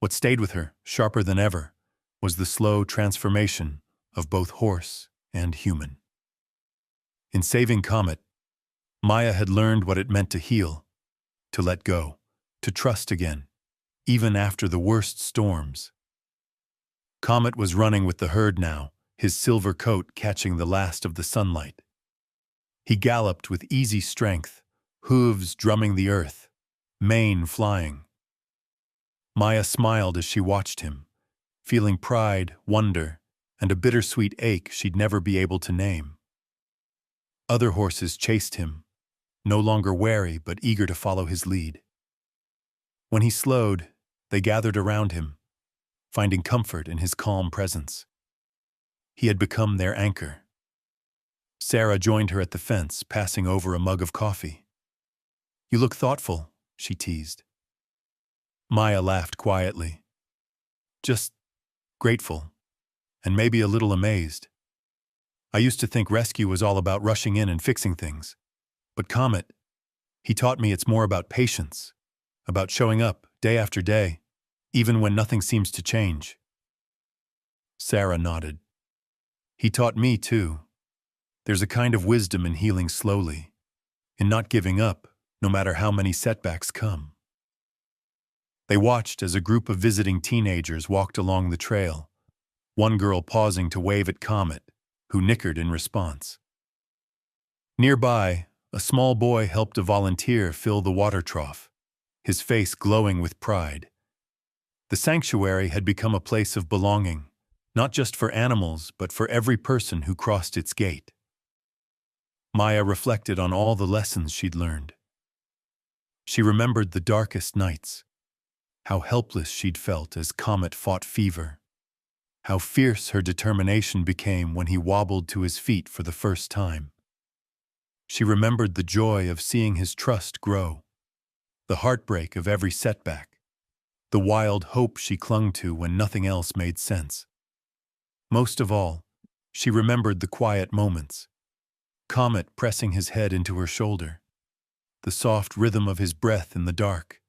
What stayed with her, sharper than ever, was the slow transformation of both horse and human. In saving Comet, Maya had learned what it meant to heal, to let go, to trust again, even after the worst storms. Comet was running with the herd now, his silver coat catching the last of the sunlight. He galloped with easy strength, hooves drumming the earth, mane flying. Maya smiled as she watched him, feeling pride, wonder, and a bittersweet ache she'd never be able to name. Other horses chased him, no longer wary but eager to follow his lead. When he slowed, they gathered around him, finding comfort in his calm presence. He had become their anchor. Sarah joined her at the fence, passing over a mug of coffee. "You look thoughtful," she teased. Maya laughed quietly. "Just grateful, and maybe a little amazed. I used to think rescue was all about rushing in and fixing things. But Comet, he taught me it's more about patience, about showing up day after day, even when nothing seems to change." Sarah nodded. "He taught me too. There's a kind of wisdom in healing slowly, in not giving up, no matter how many setbacks come." They watched as a group of visiting teenagers walked along the trail, one girl pausing to wave at Comet, who nickered in response. Nearby, a small boy helped a volunteer fill the water trough, his face glowing with pride. The sanctuary had become a place of belonging, not just for animals, but for every person who crossed its gate. Maya reflected on all the lessons she'd learned. She remembered the darkest nights, how helpless she'd felt as Comet fought fever, how fierce her determination became when he wobbled to his feet for the first time. She remembered the joy of seeing his trust grow, the heartbreak of every setback, the wild hope she clung to when nothing else made sense. Most of all, she remembered the quiet moments, Comet pressing his head into her shoulder, the soft rhythm of his breath in the dark,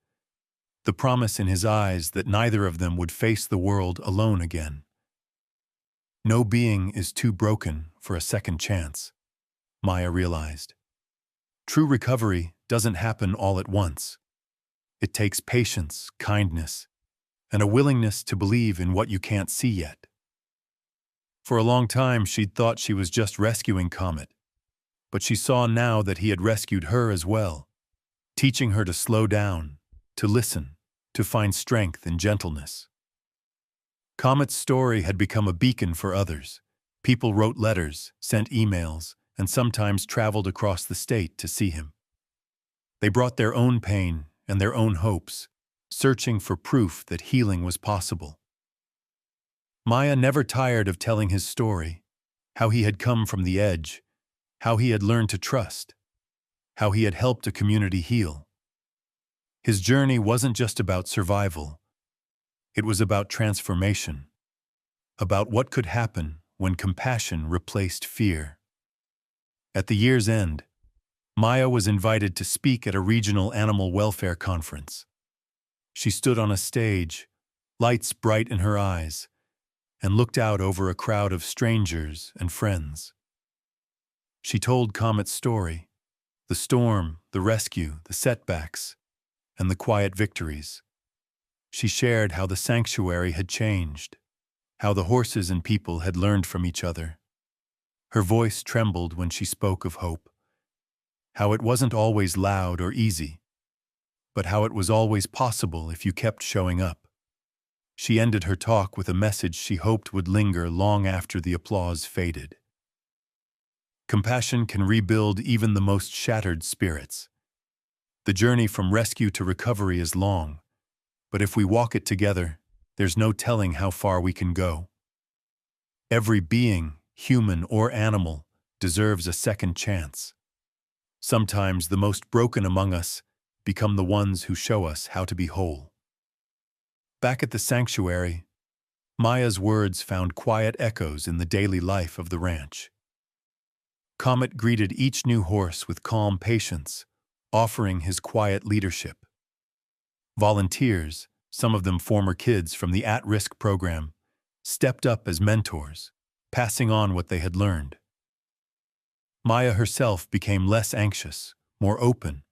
the promise in his eyes that neither of them would face the world alone again. No being is too broken for a second chance, Maya realized. True recovery doesn't happen all at once. It takes patience, kindness, and a willingness to believe in what you can't see yet. For a long time, she'd thought she was just rescuing Comet, but she saw now that he had rescued her as well, teaching her to slow down, to listen, to find strength in gentleness. Comet's story had become a beacon for others. People wrote letters, sent emails, and sometimes traveled across the state to see him. They brought their own pain and their own hopes, searching for proof that healing was possible. Maya never tired of telling his story, how he had come from the edge, how he had learned to trust, how he had helped a community heal. His journey wasn't just about survival. It was about transformation, about what could happen when compassion replaced fear. At the year's end, Maya was invited to speak at a regional animal welfare conference. She stood on a stage, lights bright in her eyes, and looked out over a crowd of strangers and friends. She told Comet's story, the storm, the rescue, the setbacks, and the quiet victories. She shared how the sanctuary had changed, how the horses and people had learned from each other. Her voice trembled when she spoke of hope, how it wasn't always loud or easy, but how it was always possible if you kept showing up. She ended her talk with a message she hoped would linger long after the applause faded. Compassion can rebuild even the most shattered spirits. The journey from rescue to recovery is long, but if we walk it together, there's no telling how far we can go. Every being, human or animal, deserves a second chance. Sometimes the most broken among us become the ones who show us how to be whole. Back at the sanctuary, Maya's words found quiet echoes in the daily life of the ranch. Comet greeted each new horse with calm patience, offering his quiet leadership. Volunteers, some of them former kids from the at-risk program, stepped up as mentors, passing on what they had learned. Maya herself became less anxious, more open,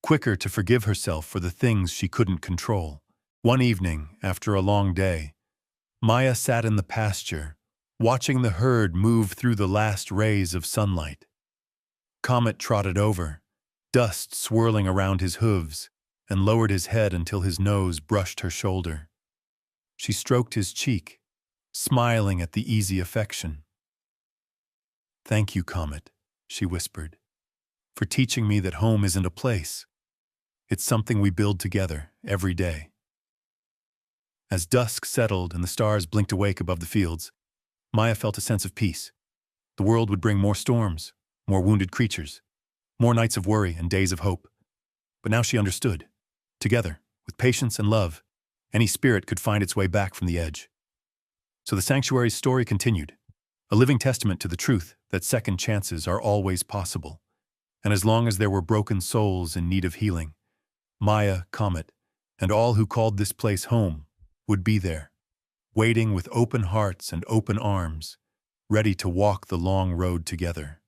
quicker to forgive herself for the things she couldn't control. One evening, after a long day, Maya sat in the pasture, watching the herd move through the last rays of sunlight. Comet trotted over, dust swirling around his hooves, and lowered his head until his nose brushed her shoulder. She stroked his cheek, smiling at the easy affection. "Thank you, Comet," she whispered, "for teaching me that home isn't a place. It's something we build together every day." As dusk settled and the stars blinked awake above the fields, Maya felt a sense of peace. The world would bring more storms, more wounded creatures, more nights of worry and days of hope. But now she understood. Together, with patience and love, any spirit could find its way back from the edge. So the sanctuary's story continued, a living testament to the truth that second chances are always possible. And as long as there were broken souls in need of healing, Maya, Comet, and all who called this place home would be there, waiting with open hearts and open arms, ready to walk the long road together.